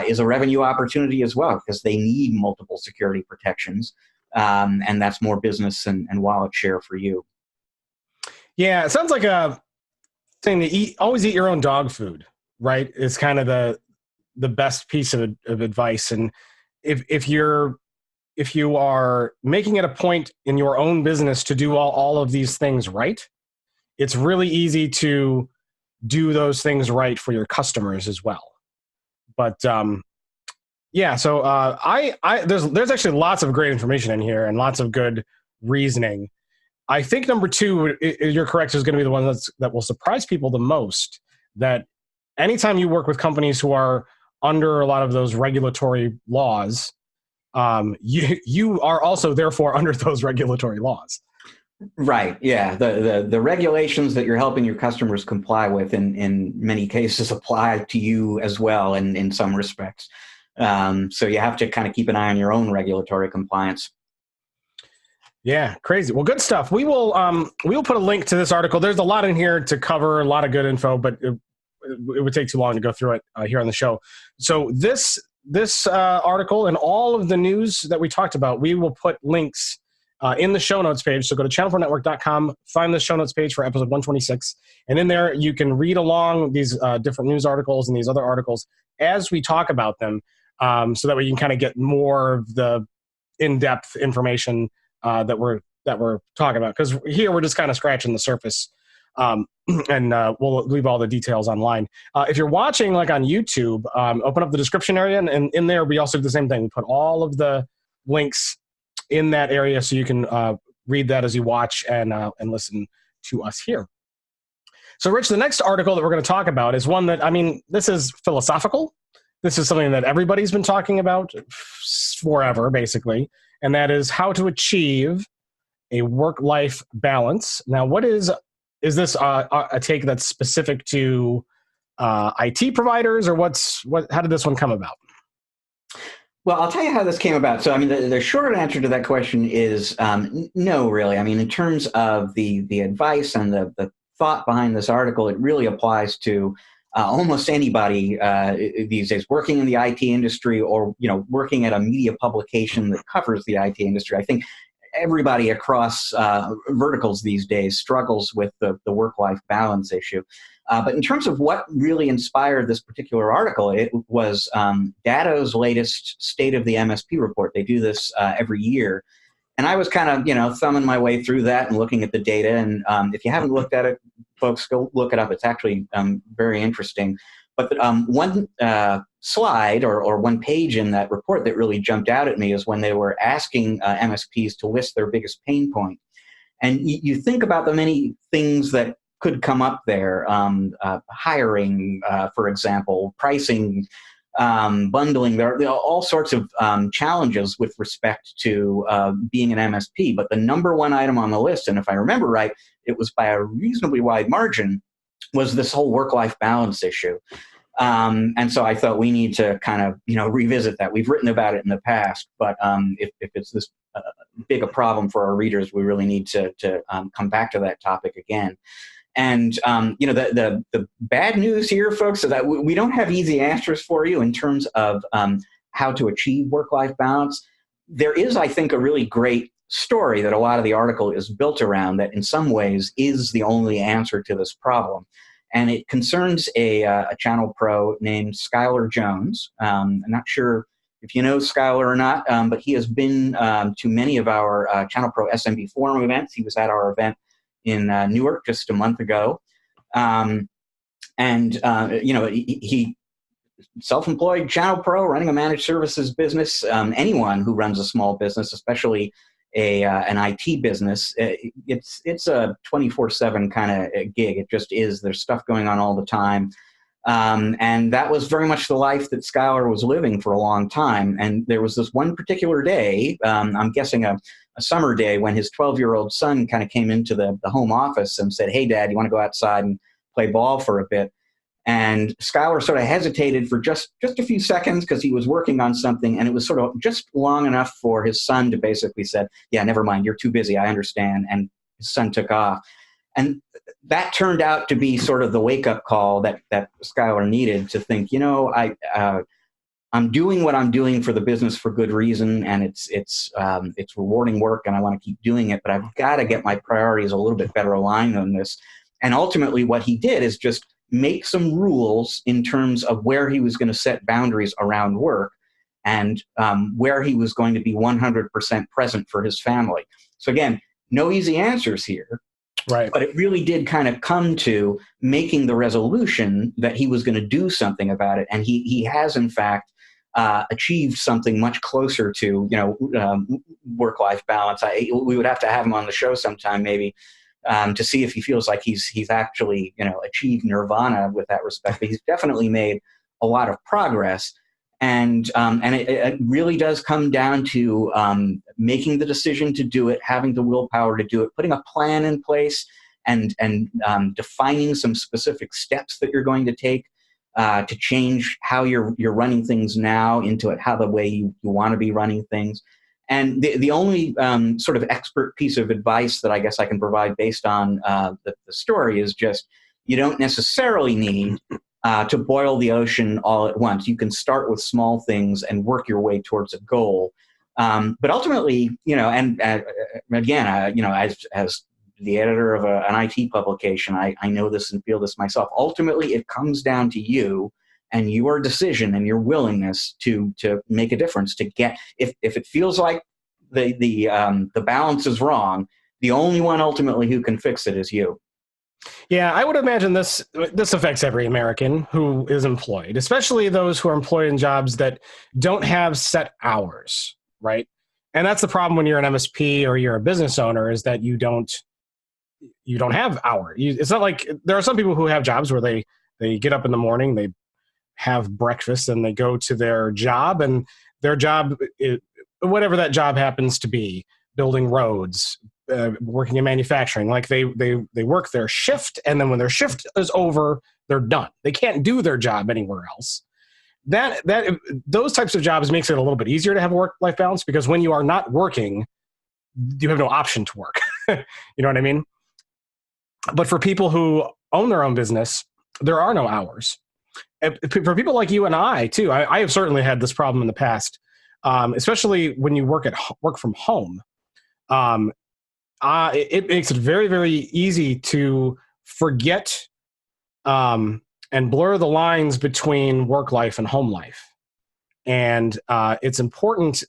is a revenue opportunity as well, because they need multiple security protections, and that's more business and wallet share for you. Yeah, it sounds like a thing to always eat your own dog food, right? Is kind of the best piece of advice. And if you are making it a point in your own business to do all of these things right, it's really easy to do those things right for your customers as well. But yeah, so there's actually lots of great information in here and lots of good reasoning. I think number two, you're correct, is going to be the one that will surprise people the most. That anytime you work with companies who are under a lot of those regulatory laws, you are also therefore under those regulatory laws. Right. Yeah. The regulations that you're helping your customers comply with in many cases apply to you as well in some respects. So you have to kind of keep an eye on your own regulatory compliance. Yeah, crazy. Well, good stuff. We will put a link to this article. There's a lot in here to cover, a lot of good info, but it would take too long to go through it here on the show. So this article and all of the news that we talked about, we will put links in the show notes page. So go to channelpronetwork.com, find the show notes page for episode 126. And in there, you can read along these different news articles and these other articles as we talk about them, so that we can kind of get more of the in-depth information that we're talking about. Because here we're just kind of scratching the surface, and we'll leave all the details online. If you're watching like on YouTube, open up the description area, and in there we also do the same thing. We put all of the links in that area so you can read that as you watch and listen to us here. So, Rich, the next article that we're going to talk about is one that, I mean, this is philosophical. This is something that everybody's been talking about forever, basically, and that is how to achieve a work-life balance. Now, what is this a take that's specific to IT providers, or how did this one come about? Well, I'll tell you how this came about. So, I mean, the short answer to that question is no, really. I mean, in terms of the advice and the thought behind this article, it really applies to almost anybody these days working in the IT industry, or working at a media publication that covers the IT industry. I think everybody across verticals these days struggles with the work-life balance issue. But in terms of what really inspired this particular article, it was Datto's latest State of the MSP report. They do this every year. And I was kind of, thumbing my way through that and looking at the data. And if you haven't looked at it, folks, go look it up. It's actually very interesting. But one slide or one page in that report that really jumped out at me is when they were asking MSPs to list their biggest pain point. And you think about the many things that could come up there, hiring, for example, pricing, bundling. There are all sorts of challenges with respect to being an MSP. But the number one item on the list, and if I remember right, it was by a reasonably wide margin, was this whole work-life balance issue. And so I thought we need to kind of, revisit that. We've written about it in the past, but if it's this big a problem for our readers, we really need to come back to that topic again. And, the bad news here, folks, is that we don't have easy answers for you in terms of how to achieve work-life balance. There is, I think, a really great story that a lot of the article is built around that in some ways is the only answer to this problem. And it concerns a channel pro named Skylar Jones. I'm not sure if you know Skylar or not, but he has been to many of our ChannelPro SMB forum events. He was at our event in Newark just a month ago. He self-employed ChannelPro, running a managed services business. Anyone who runs a small business, especially an IT business, it's a 24/7 kind of gig. It just is. There's stuff going on all the time. And that was very much the life that Skylar was living for a long time. And there was this one particular day, I'm guessing a summer day, when his 12-year-old son kind of came into the home office and said, "Hey, Dad, you want to go outside and play ball for a bit?" And Skylar sort of hesitated for just a few seconds because he was working on something, and it was sort of just long enough for his son to basically say, "Yeah, never mind, you're too busy, I understand." And his son took off. And that turned out to be sort of the wake-up call that Skylar needed to think, I'm doing what I'm doing for the business for good reason, and it's rewarding work, and I want to keep doing it, but I've got to get my priorities a little bit better aligned on this. And ultimately what he did is just make some rules in terms of where he was going to set boundaries around work and where he was going to be 100% present for his family. So again, no easy answers here. Right. But it really did kind of come to making the resolution that he was going to do something about it. And he has, in fact, achieved something much closer to, work-life balance. We would have to have him on the show sometime, maybe, to see if he feels like he's actually, achieved nirvana with that respect. But he's definitely made a lot of progress. And it really does come down to making the decision to do it, having the willpower to do it, putting a plan in place, and defining some specific steps that you're going to take to change how you're running things now into how the way you want to be running things. And the only sort of expert piece of advice that I guess I can provide based on the story is just you don't necessarily need to boil the ocean all at once. You can start with small things and work your way towards a goal. But ultimately, and again, as the editor of an IT publication, I know this and feel this myself. Ultimately, it comes down to you and your decision and your willingness to make a difference. To get if it feels like the balance is wrong, the only one ultimately who can fix it is you. Yeah, I would imagine this affects every American who is employed, especially those who are employed in jobs that don't have set hours, right? And that's the problem when you're an MSP or you're a business owner, is that you don't have hours. It's not like there are some people who have jobs where they get up in the morning, they have breakfast, and they go to their job, and their job, whatever that job happens to be, building roads, working in manufacturing, like they work their shift, and then when their shift is over, they're done. They can't do their job anywhere else. Those types of jobs makes it a little bit easier to have a work-life balance, because when you are not working, you have no option to work. You know what I mean? But for people who own their own business, there are no hours. And for people like you and I too, I have certainly had this problem in the past, especially when you work from home. It makes it very, very easy to forget and blur the lines between work life and home life. And it's important.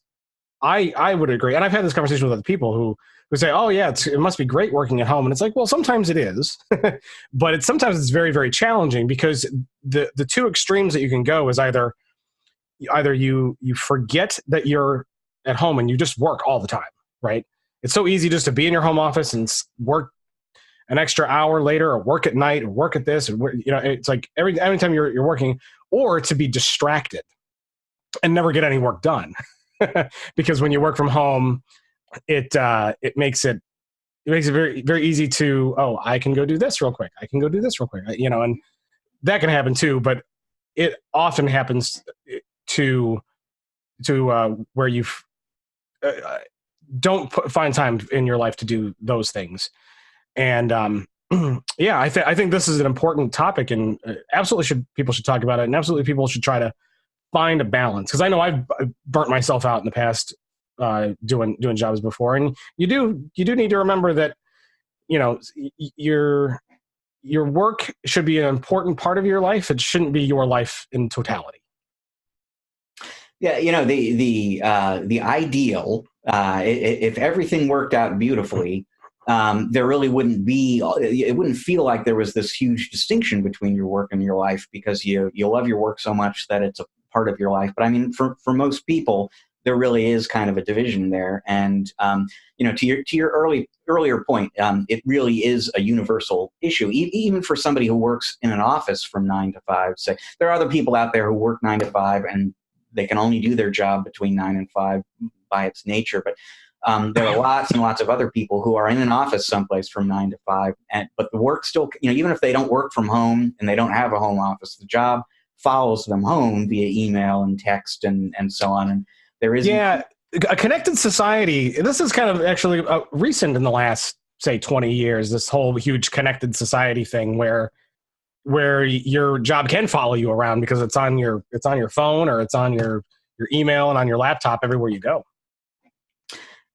I would agree. And I've had this conversation with other people who say, "Oh yeah, it must be great working at home." And it's like, well, sometimes it is, but sometimes it's very, very challenging, because the two extremes that you can go is either you forget that you're at home and you just work all the time, right? It's so easy just to be in your home office and work an extra hour later, or work at night, or work at this, or it's like every time you're working, or to be distracted and never get any work done. Because when you work from home, it makes it very, very easy to, I can go do this real quick. I can go do this real quick. And that can happen too, but it often happens to where you don't find time in your life to do those things. And yeah, I think this is an important topic, and absolutely people should talk about it, and absolutely people should try to find a balance. Because I know I've burnt myself out in the past doing jobs before, and you do need to remember that your work should be an important part of your life. It shouldn't be your life in totality. Yeah, the ideal, if everything worked out beautifully, there really wouldn't be. It wouldn't feel like there was this huge distinction between your work and your life, because you love your work so much that it's a part of your life. But I mean, for most people, there really is kind of a division there. And to your earlier point, it really is a universal issue, even for somebody who works in an office from 9 to 5. Say there are other people out there who work 9 to 5 and they can only do their job between 9 and 5 by its nature. But there are lots and lots of other people who are in an office someplace from 9 to 5, but the work still, even if they don't work from home and they don't have a home office, the job follows them home via email and text and so on. And there is a connected society. This is kind of actually recent in the last, say, 20 years. This whole huge connected society thing where your job can follow you around because it's on your phone, or it's on your email and on your laptop everywhere you go.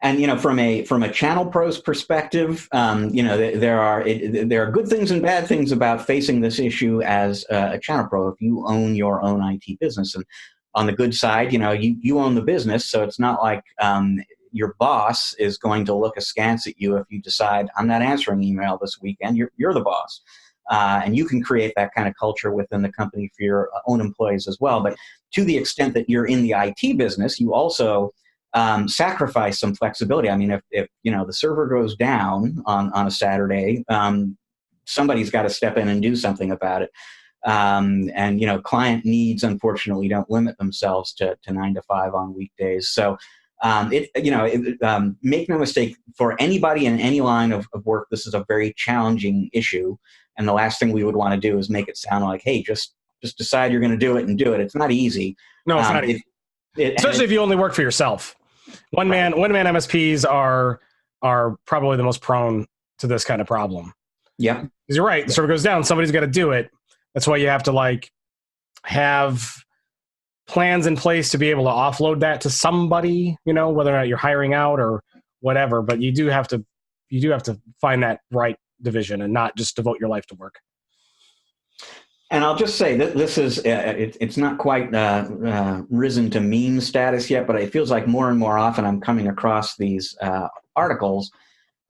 And from a ChannelPro's perspective, there are good things and bad things about facing this issue as a ChannelPro if you own your own IT business. And on the good side, you own the business, so it's not like your boss is going to look askance at you if you decide, I'm not answering email this weekend. You're the boss. And you can create that kind of culture within the company for your own employees as well. But to the extent that you're in the IT business, you also sacrifice some flexibility. I mean, if the server goes down on a Saturday, somebody's got to step in and do something about it. And client needs, unfortunately, don't limit themselves to 9 to 5 on weekdays. So make no mistake, for anybody in any line of work, this is a very challenging issue. And the last thing we would want to do is make it sound like, hey, just decide you're going to do it and do it. It's not easy. No, it's not easy. Especially if you only work for yourself. One man MSPs are probably the most prone to this kind of problem. Yeah. Because you're right. The server goes down, somebody's got to do it. That's why you have to have plans in place to be able to offload that to somebody, whether or not you're hiring out or whatever. But you do have to find that right division and not just devote your life to work. And I'll just say that this is, it's not quite risen to meme status yet, but it feels like more and more often I'm coming across these articles,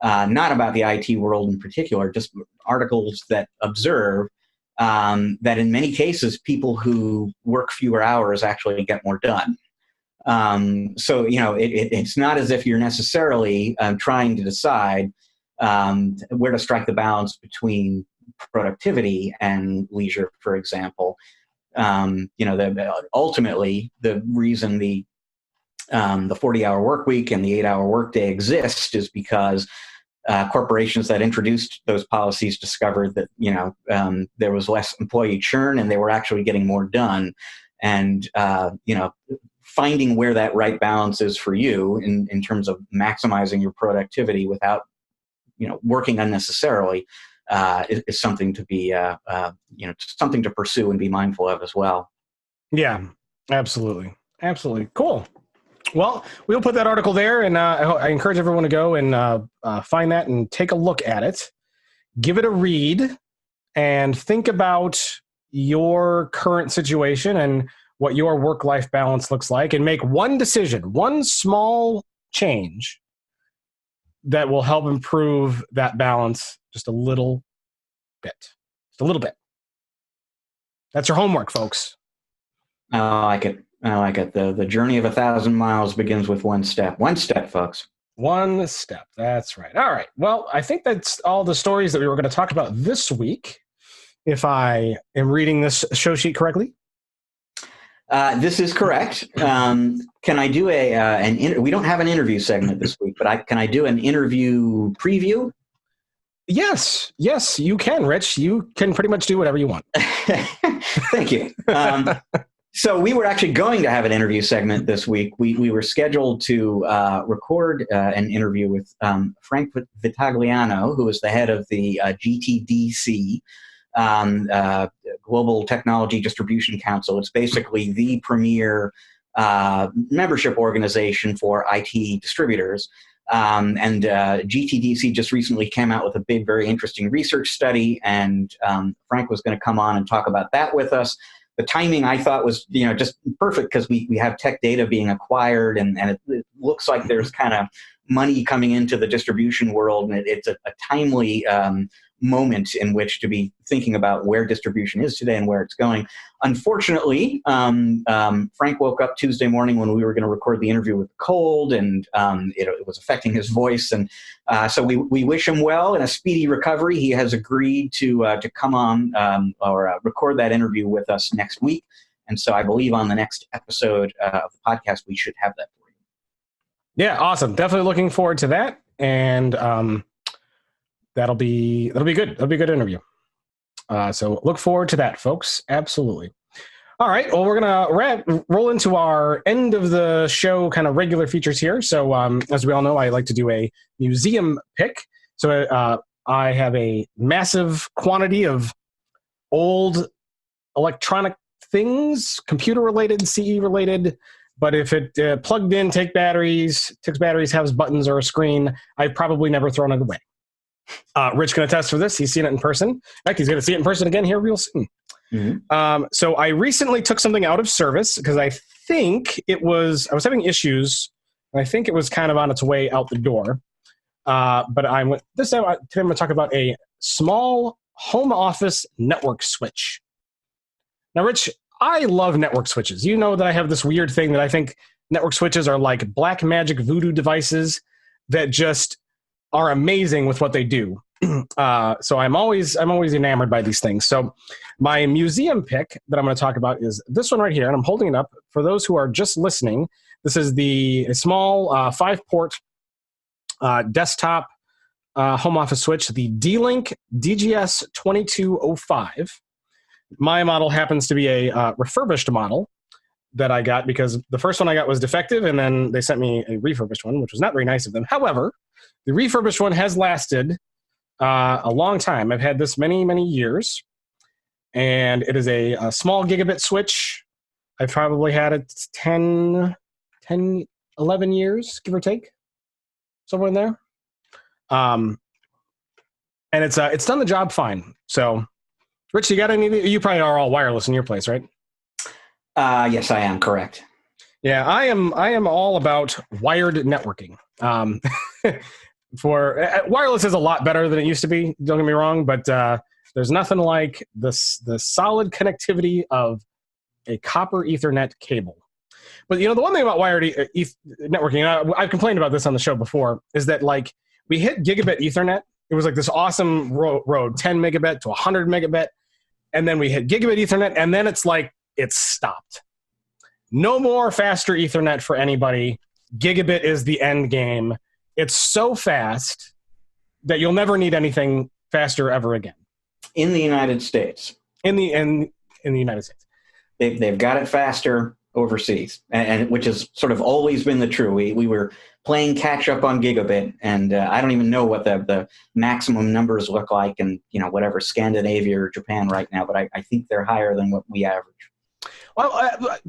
not about the IT world in particular, just articles that observe that in many cases, people who work fewer hours actually get more done. So, it's not as if you're necessarily trying to decide where to strike the balance between productivity and leisure, for example. Ultimately, the reason the 40-hour work week and the 8-hour workday exist is because corporations that introduced those policies discovered that there was less employee churn and they were actually getting more done. And finding where that right balance is for you in terms of maximizing your productivity without working unnecessarily is something to be something to pursue and be mindful of as well. Yeah, absolutely. Cool. Well, we'll put that article there, and I encourage everyone to go and find that and take a look at it. Give it a read and think about your current situation and what your work-life balance looks like, and make one decision, one small change that will help improve that balance just a little bit. Just a little bit. That's your homework, folks. I like it. The journey of 1,000 miles begins with one step. One step, folks. One step. That's right. All right. Well, I think that's all the stories that we were going to talk about this week, if I am reading this show sheet correctly. This is correct. Can I do we don't have an interview segment this week, but can I do an interview preview? Yes, you can, Rich. You can pretty much do whatever you want. Thank you. So we were actually going to have an interview segment this week. We were scheduled to record an interview with Frank Vitagliano, who is the head of the GTDC, Global Technology Distribution Council. It's basically the premier membership organization for IT distributors. And GTDC just recently came out with a big, very interesting research study, and Frank was going to come on and talk about that with us. the timing I thought was, just perfect because we have tech data being acquired, and it looks like there's kind of money coming into the distribution world, and it's a timely moment in which to be thinking about where distribution is today and where it's going. Unfortunately, Frank woke up Tuesday morning when we were going to record the interview with cold, and it was affecting his voice. And so we wish him well and a speedy recovery. He has agreed to come on or record that interview with us next week. And so I believe on the next episode of the podcast, we should have that for you. Yeah, awesome. Definitely looking forward to that. And that'll be good. That'll be a good interview. So look forward to that, folks. Absolutely. All right. Well, we're gonna roll into our end of the show kind of regular features here. So as we all know, I like to do a museum pick. So I have a massive quantity of old electronic things, computer related, CE related. But if it plugged in, takes batteries, has buttons or a screen, I've probably never thrown it away. Rich can attest for this. He's seen it in person. In fact, he's going to see it in person again here real soon. Mm-hmm. So I recently took something out of service because I was having issues, and I think it was kind of on its way out the door. But today I'm going to talk about a small home office network switch. Now, Rich, I love network switches. You know that I have this weird thing that I think network switches are like black magic voodoo devices that just are amazing with what they do. So I'm always enamored by these things. So my museum pick that I'm going to talk about is this one right here, and I'm holding it up for those who are just listening. This is a small 5-port desktop home office switch, the D-Link DGS 2205. My model happens to be a refurbished model that I got because the first one I got was defective, and then they sent me a refurbished one, which was not very nice of them. However, the refurbished one has lasted a long time. I've had this many, many years, and it is a small gigabit switch. I've probably had it 10, 11 years, give or take, somewhere in there. And it's done the job fine. So, Rich, you got any? You probably are all wireless in your place, right? Yes, I am, correct. Yeah, I am all about wired networking. Wireless is a lot better than it used to be. Don't get me wrong, but there's nothing like the solid connectivity of a copper Ethernet cable. But the one thing about wired networking, I've complained about this on the show before, is that like we hit gigabit Ethernet. It was like this awesome road, 10 megabit to 100 megabit, and then we hit gigabit Ethernet, and then it's like it's stopped. No more faster Ethernet for anybody. Gigabit is the end game. It's so fast that you'll never need anything faster ever again. In the United States. In the United States. They've got it faster overseas, and which has sort of always been the true. We were playing catch up on gigabit, and I don't even know what the maximum numbers look like in whatever Scandinavia or Japan right now, but I think they're higher than what we average. Well,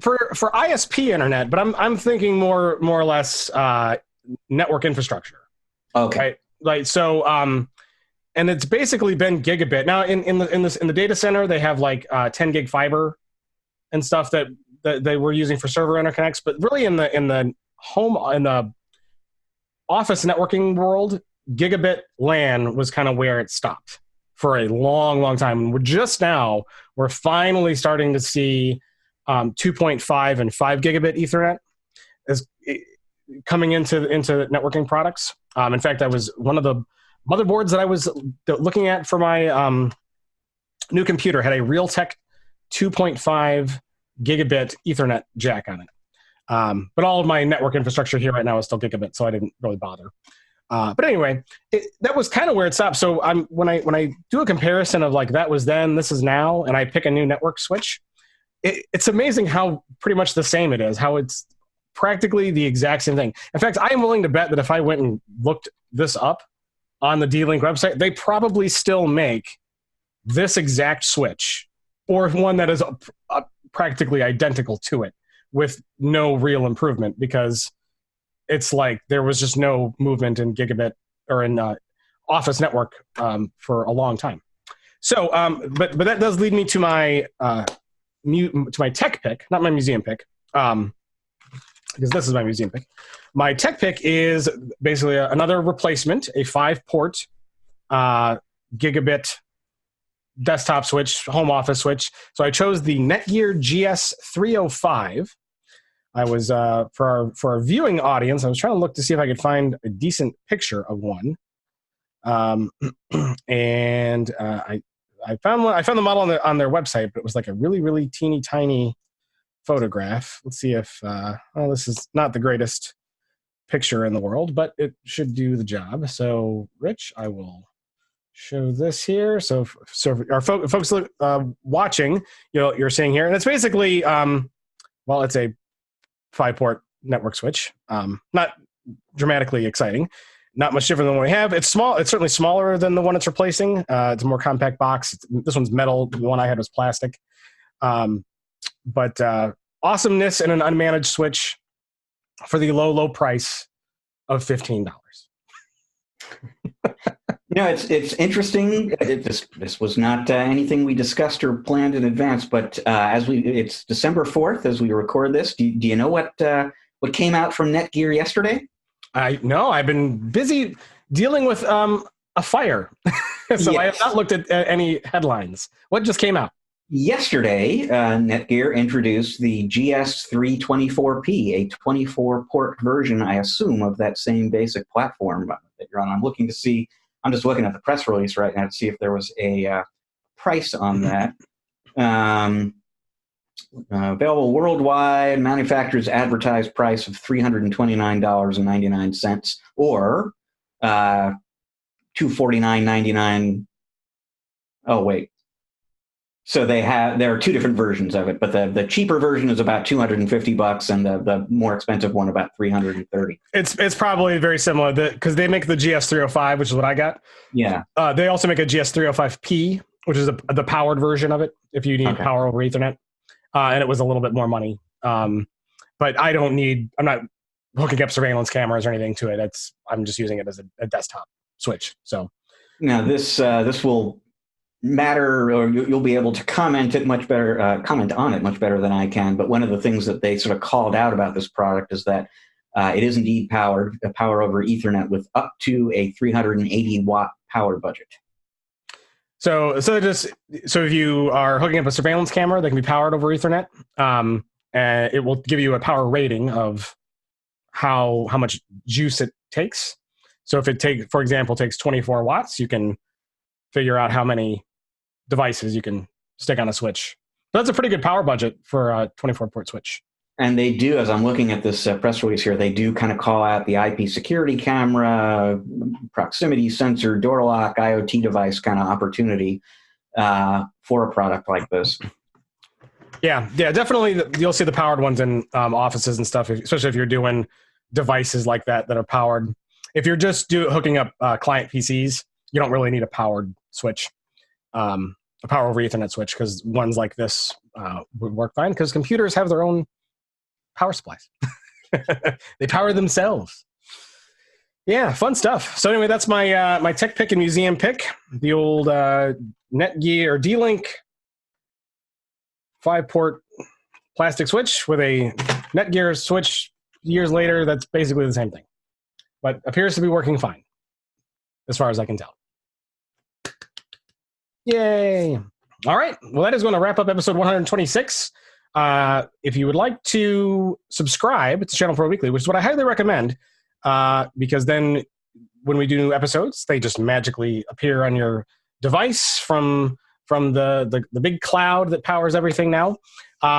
for ISP internet, but I'm thinking more or less network infrastructure. Okay. Right? Like so, and it's basically been gigabit. Now in the data center, they have like 10 gig fiber and stuff that they were using for server interconnects. But really in the office networking world, gigabit LAN was kind of where it stopped for a long, long time. And we're finally starting to see 2.5 and 5 gigabit Ethernet is coming into networking products. In fact, I was one of the motherboards that I was looking at for my new computer had a Realtek 2.5 gigabit Ethernet jack on it. But all of my network infrastructure here right now is still gigabit, so I didn't really bother. But anyway, that was kind of where it stopped. So when I do a comparison of like that was then, this is now, and I pick a new network switch, it's amazing how pretty much the same it is, how it's practically the exact same thing. In fact, I am willing to bet that if I went and looked this up on the D-Link website, they probably still make this exact switch or one that is practically identical to it with no real improvement, because it's like there was just no movement in gigabit or in office network for a long time. So, but that does lead me to my tech pick, not my museum pick, because this is my museum pick. My tech pick is basically another replacement, a 5-port gigabit desktop switch, home office switch. So I chose the Netgear GS305. I was for our viewing audience, I was trying to look to see if I could find a decent picture of one. And I found one. I found the model on their website, but it was like a really, really teeny tiny photograph. Let's see if well, this is not the greatest picture in the world, but it should do the job. So, Rich, I will show this here. So our folks watching, you're seeing here, and it's basically well, it's a 5-port network switch. Not dramatically exciting. Not much different than what we have. It's small. It's certainly smaller than the one it's replacing. It's a more compact box. This one's metal. The one I had was plastic. But awesomeness in an unmanaged switch for the low price of $15. It's interesting. This was not anything we discussed or planned in advance, but it's December 4th as we record this. Do you know what came out from Netgear yesterday? No, I've been busy dealing with a fire, so yes. I have not looked at any headlines. What just came out? Yesterday, Netgear introduced the GS324P, a 24-port version, I assume, of that same basic platform that you're on. I'm just looking at the press release right now to see if there was a price on that. Available worldwide, manufacturer's advertised price of $329.99 or $249.99. Oh, wait. So there are two different versions of it, but the cheaper version is about $250 and the more expensive one about $330. It's probably very similar because they make the GS305, which is what I got. Yeah. They also make a GS305P, which is the powered version of it if you need power over Ethernet. And it was a little bit more money. But I'm not hooking up surveillance cameras or anything to it. I'm just using it as a desktop switch. So now this will matter, or you'll be able to comment on it much better than I can. But one of the things that they sort of called out about this product is that it is indeed power over Ethernet with up to a 380 watt power budget. So if you are hooking up a surveillance camera that can be powered over Ethernet, and it will give you a power rating of how much juice it takes. So if it for example, takes 24 watts, you can figure out how many devices you can stick on a switch. So that's a pretty good power budget for a 24-port switch. And they do, as I'm looking at this press release here, they do kind of call out the IP security camera, proximity sensor, door lock, IoT device kind of opportunity for a product like this. Yeah, definitely. You'll see the powered ones in offices and stuff, especially if you're doing devices like that are powered. If you're just hooking up client PCs, you don't really need a powered switch, a power over Ethernet switch, because ones like this would work fine because computers have their own power supplies. They power themselves. Yeah, fun stuff. So anyway, that's my my tech pick and museum pick. The old Netgear or D-Link 5-port plastic switch with a Netgear switch years later. That's basically the same thing, but appears to be working fine as far as I can tell. Yay. All right. Well, that is going to wrap up episode 126. If you would like to subscribe to ChannelPro Weekly, which is what I highly recommend, because then when we do new episodes, they just magically appear on your device from the big cloud that powers everything now.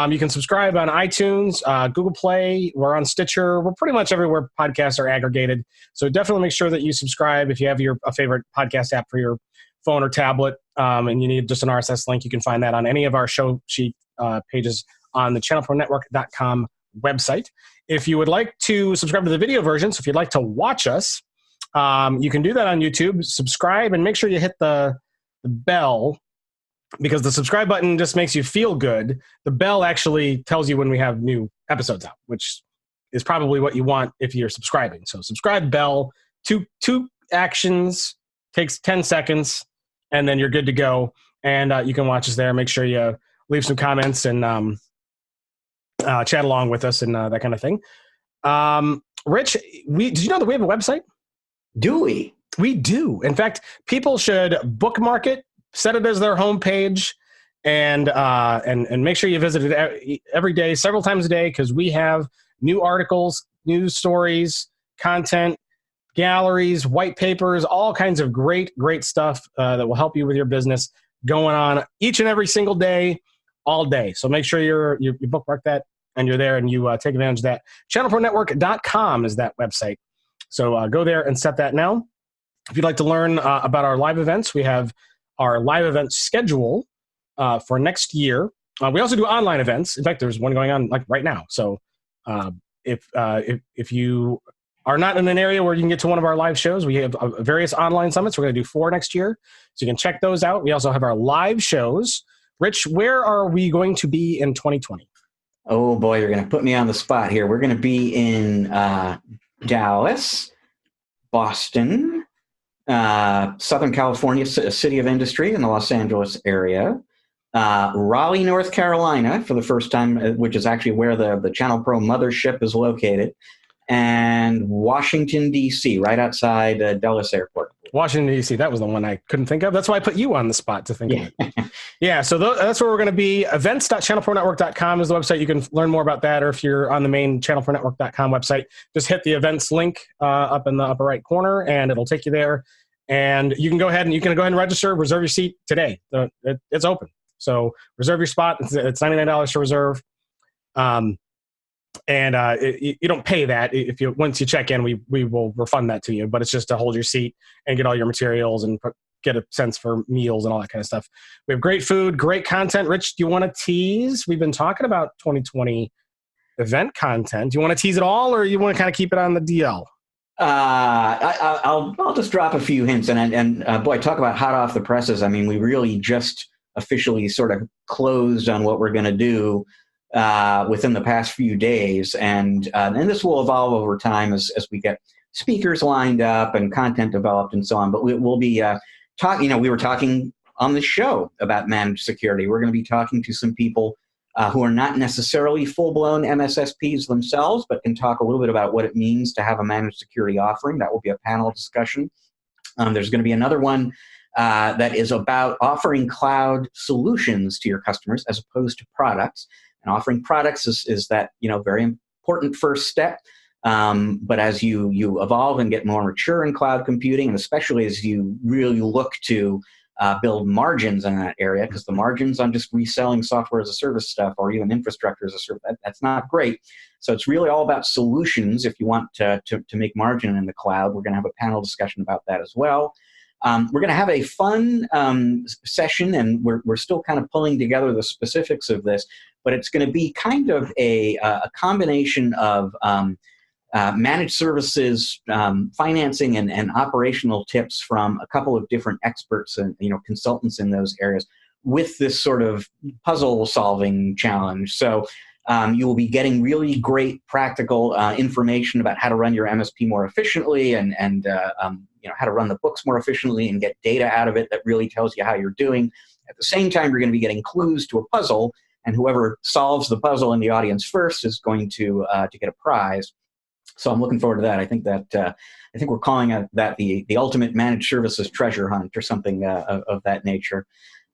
You can subscribe on iTunes, Google Play. We're on Stitcher. We're pretty much everywhere podcasts are aggregated. So definitely make sure that you subscribe. If you have a favorite podcast app for your phone or tablet, and you need just an RSS link, you can find that on any of our show sheet pages on the channelpronetwork.com website. If you would like to subscribe to the video version, so if you'd like to watch us, you can do that on YouTube. Subscribe and make sure you hit the bell, because the subscribe button just makes you feel good. The bell actually tells you when we have new episodes out, which is probably what you want if you're subscribing. So subscribe, bell, two actions, takes 10 seconds, and then you're good to go. And you can watch us there. Make sure you leave some comments and chat along with us and that kind of thing. Rich, did you know that we have a website? Do we? We do. In fact, people should bookmark it, set it as their homepage, and make sure you visit it every day, several times a day, because we have new articles, news stories, content, galleries, white papers, all kinds of great stuff that will help you with your business going on each and every single day, all day. So make sure you bookmark that and you're there and you take advantage of that. ChannelProNetwork.com is that website. So go there and set that now. If you'd like to learn about our live events, we have our live event schedule for next year. We also do online events. In fact, there's one going on like right now. So if you are not in an area where you can get to one of our live shows, we have various online summits. We're going to do 4 next year. So you can check those out. We also have our live shows. Rich, where are we going to be in 2020? Oh, boy, you're going to put me on the spot here. We're going to be in Dallas, Boston, Southern California, City of Industry in the Los Angeles area, Raleigh, North Carolina for the first time, which is actually where the ChannelPro mothership is located, and Washington, D.C., right outside Dulles Airport. Washington, D.C., that was the one I couldn't think of. That's why I put you on the spot to think of it. Yeah, so that's where we're going to be. Events.channelpronetwork.com is the website. You can learn more about that, or if you're on the main channelpronetwork.com website, just hit the events link up in the upper right corner, and it'll take you there. And you can go ahead and register, reserve your seat today. It's open. So reserve your spot. It's $99 to reserve. You don't pay that. Once you check in, we will refund that to you, but it's just to hold your seat and get all your materials and get a sense for meals and all that kind of stuff. We have great food, great content. Rich, do you want to tease? We've been talking about 2020 event content. Do you want to tease it all, or you want to kind of keep it on the DL? I'll just drop a few hints, and boy, talk about hot off the presses. I mean, we really just officially sort of closed on what we're going to do within the past few days, and this will evolve over time as we get speakers lined up and content developed and so on. But we'll be talking. We were talking on the show about managed security. We're going to be talking to some people who are not necessarily full-blown MSSPs themselves, but can talk a little bit about what it means to have a managed security offering. That will be a panel discussion. There's going to be another one that is about offering cloud solutions to your customers as opposed to products. And offering products is that very important first step. But as you evolve and get more mature in cloud computing, and especially as you really look to build margins in that area, because the margins on just reselling software as a service stuff or even infrastructure as a service, that's not great. So it's really all about solutions if you want to make margin in the cloud. We're going to have a panel discussion about that as well. We're going to have a fun session, and we're still kind of pulling together the specifics of this, but it's going to be kind of a combination of managed services, financing, and operational tips from a couple of different experts and consultants in those areas with this sort of puzzle-solving challenge. So you will be getting really great practical information about how to run your MSP more efficiently and how to run the books more efficiently and get data out of it that really tells you how you're doing. At the same time, you're going to be getting clues to a puzzle, and whoever solves the puzzle in the audience first is going to get a prize. So I'm looking forward to that. I think we're calling that the ultimate managed services treasure hunt or something of that nature.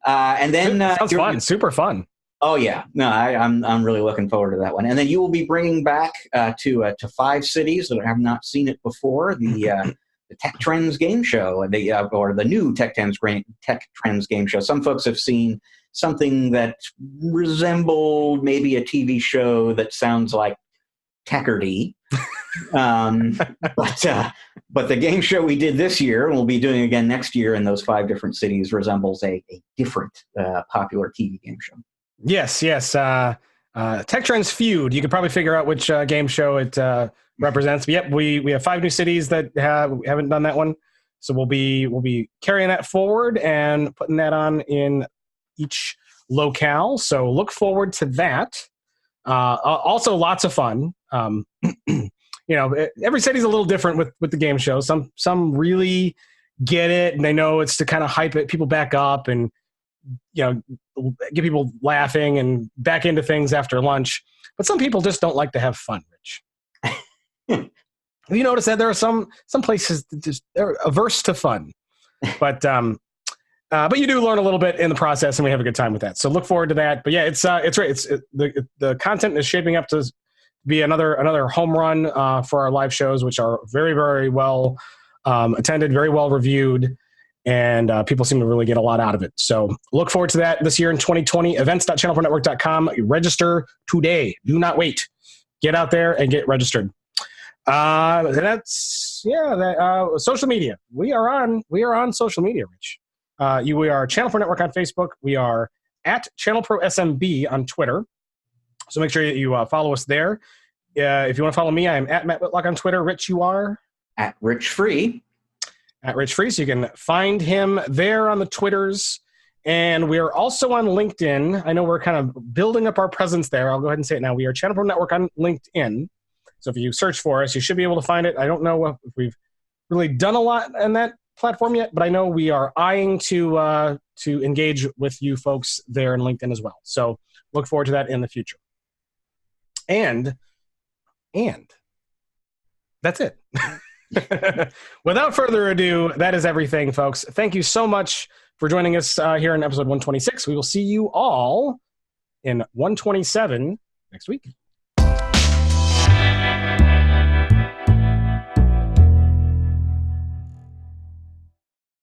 And then sounds fun, super fun. Oh yeah, no, I'm really looking forward to that one. And then you will be bringing back to 5 cities that have not seen it before the Tech Trends game show, or the new Tech Trends game show. Some folks have seen something that resembled maybe a TV show that sounds like Techardy. But the game show we did this year, and we'll be doing again next year in those 5 different cities, resembles a different popular TV game show. Yes. Tech Trends Feud. You could probably figure out which game show it represents. But yep, we have 5 new cities that haven't done that one, so we'll be carrying that forward and putting that on in each locale. So look forward to that. Also, lots of fun. Every city's a little different with the game show. Some really get it, and they know it's to kind of hype it people back up and get people laughing and back into things after lunch. But some people just don't like to have fun, Rich. Have you noticed that there are some places that just they're averse to fun, but you do learn a little bit in the process, and we have a good time with that. So look forward to that. But yeah, it's right. The content is shaping up to be another home run for our live shows, which are very, very well attended, very well reviewed, and people seem to really get a lot out of it. So look forward to that this year in 2020. Events.channelpronetwork.com. Register today. Do not wait. Get out there and get registered. Social media. We are on social media, Rich. We are Channel Pro Network on Facebook. We are at Channel Pro SMB on Twitter. So make sure that you follow us there. If you want to follow me, I'm at Matt Whitlock on Twitter. Rich, you are? At Rich Free. At Rich Free. So you can find him there on the Twitters. And we are also on LinkedIn. I know we're kind of building up our presence there. I'll go ahead and say it now. We are Channel Pro Network on LinkedIn. So if you search for us, you should be able to find it. I don't know if we've really done a lot on that platform yet, but I know we are eyeing to engage with you folks there in LinkedIn as well. So look forward to that in the future. And that's it. Without further ado, that is everything, folks. Thank you so much for joining us here in episode 126. We will see you all in 127 next week.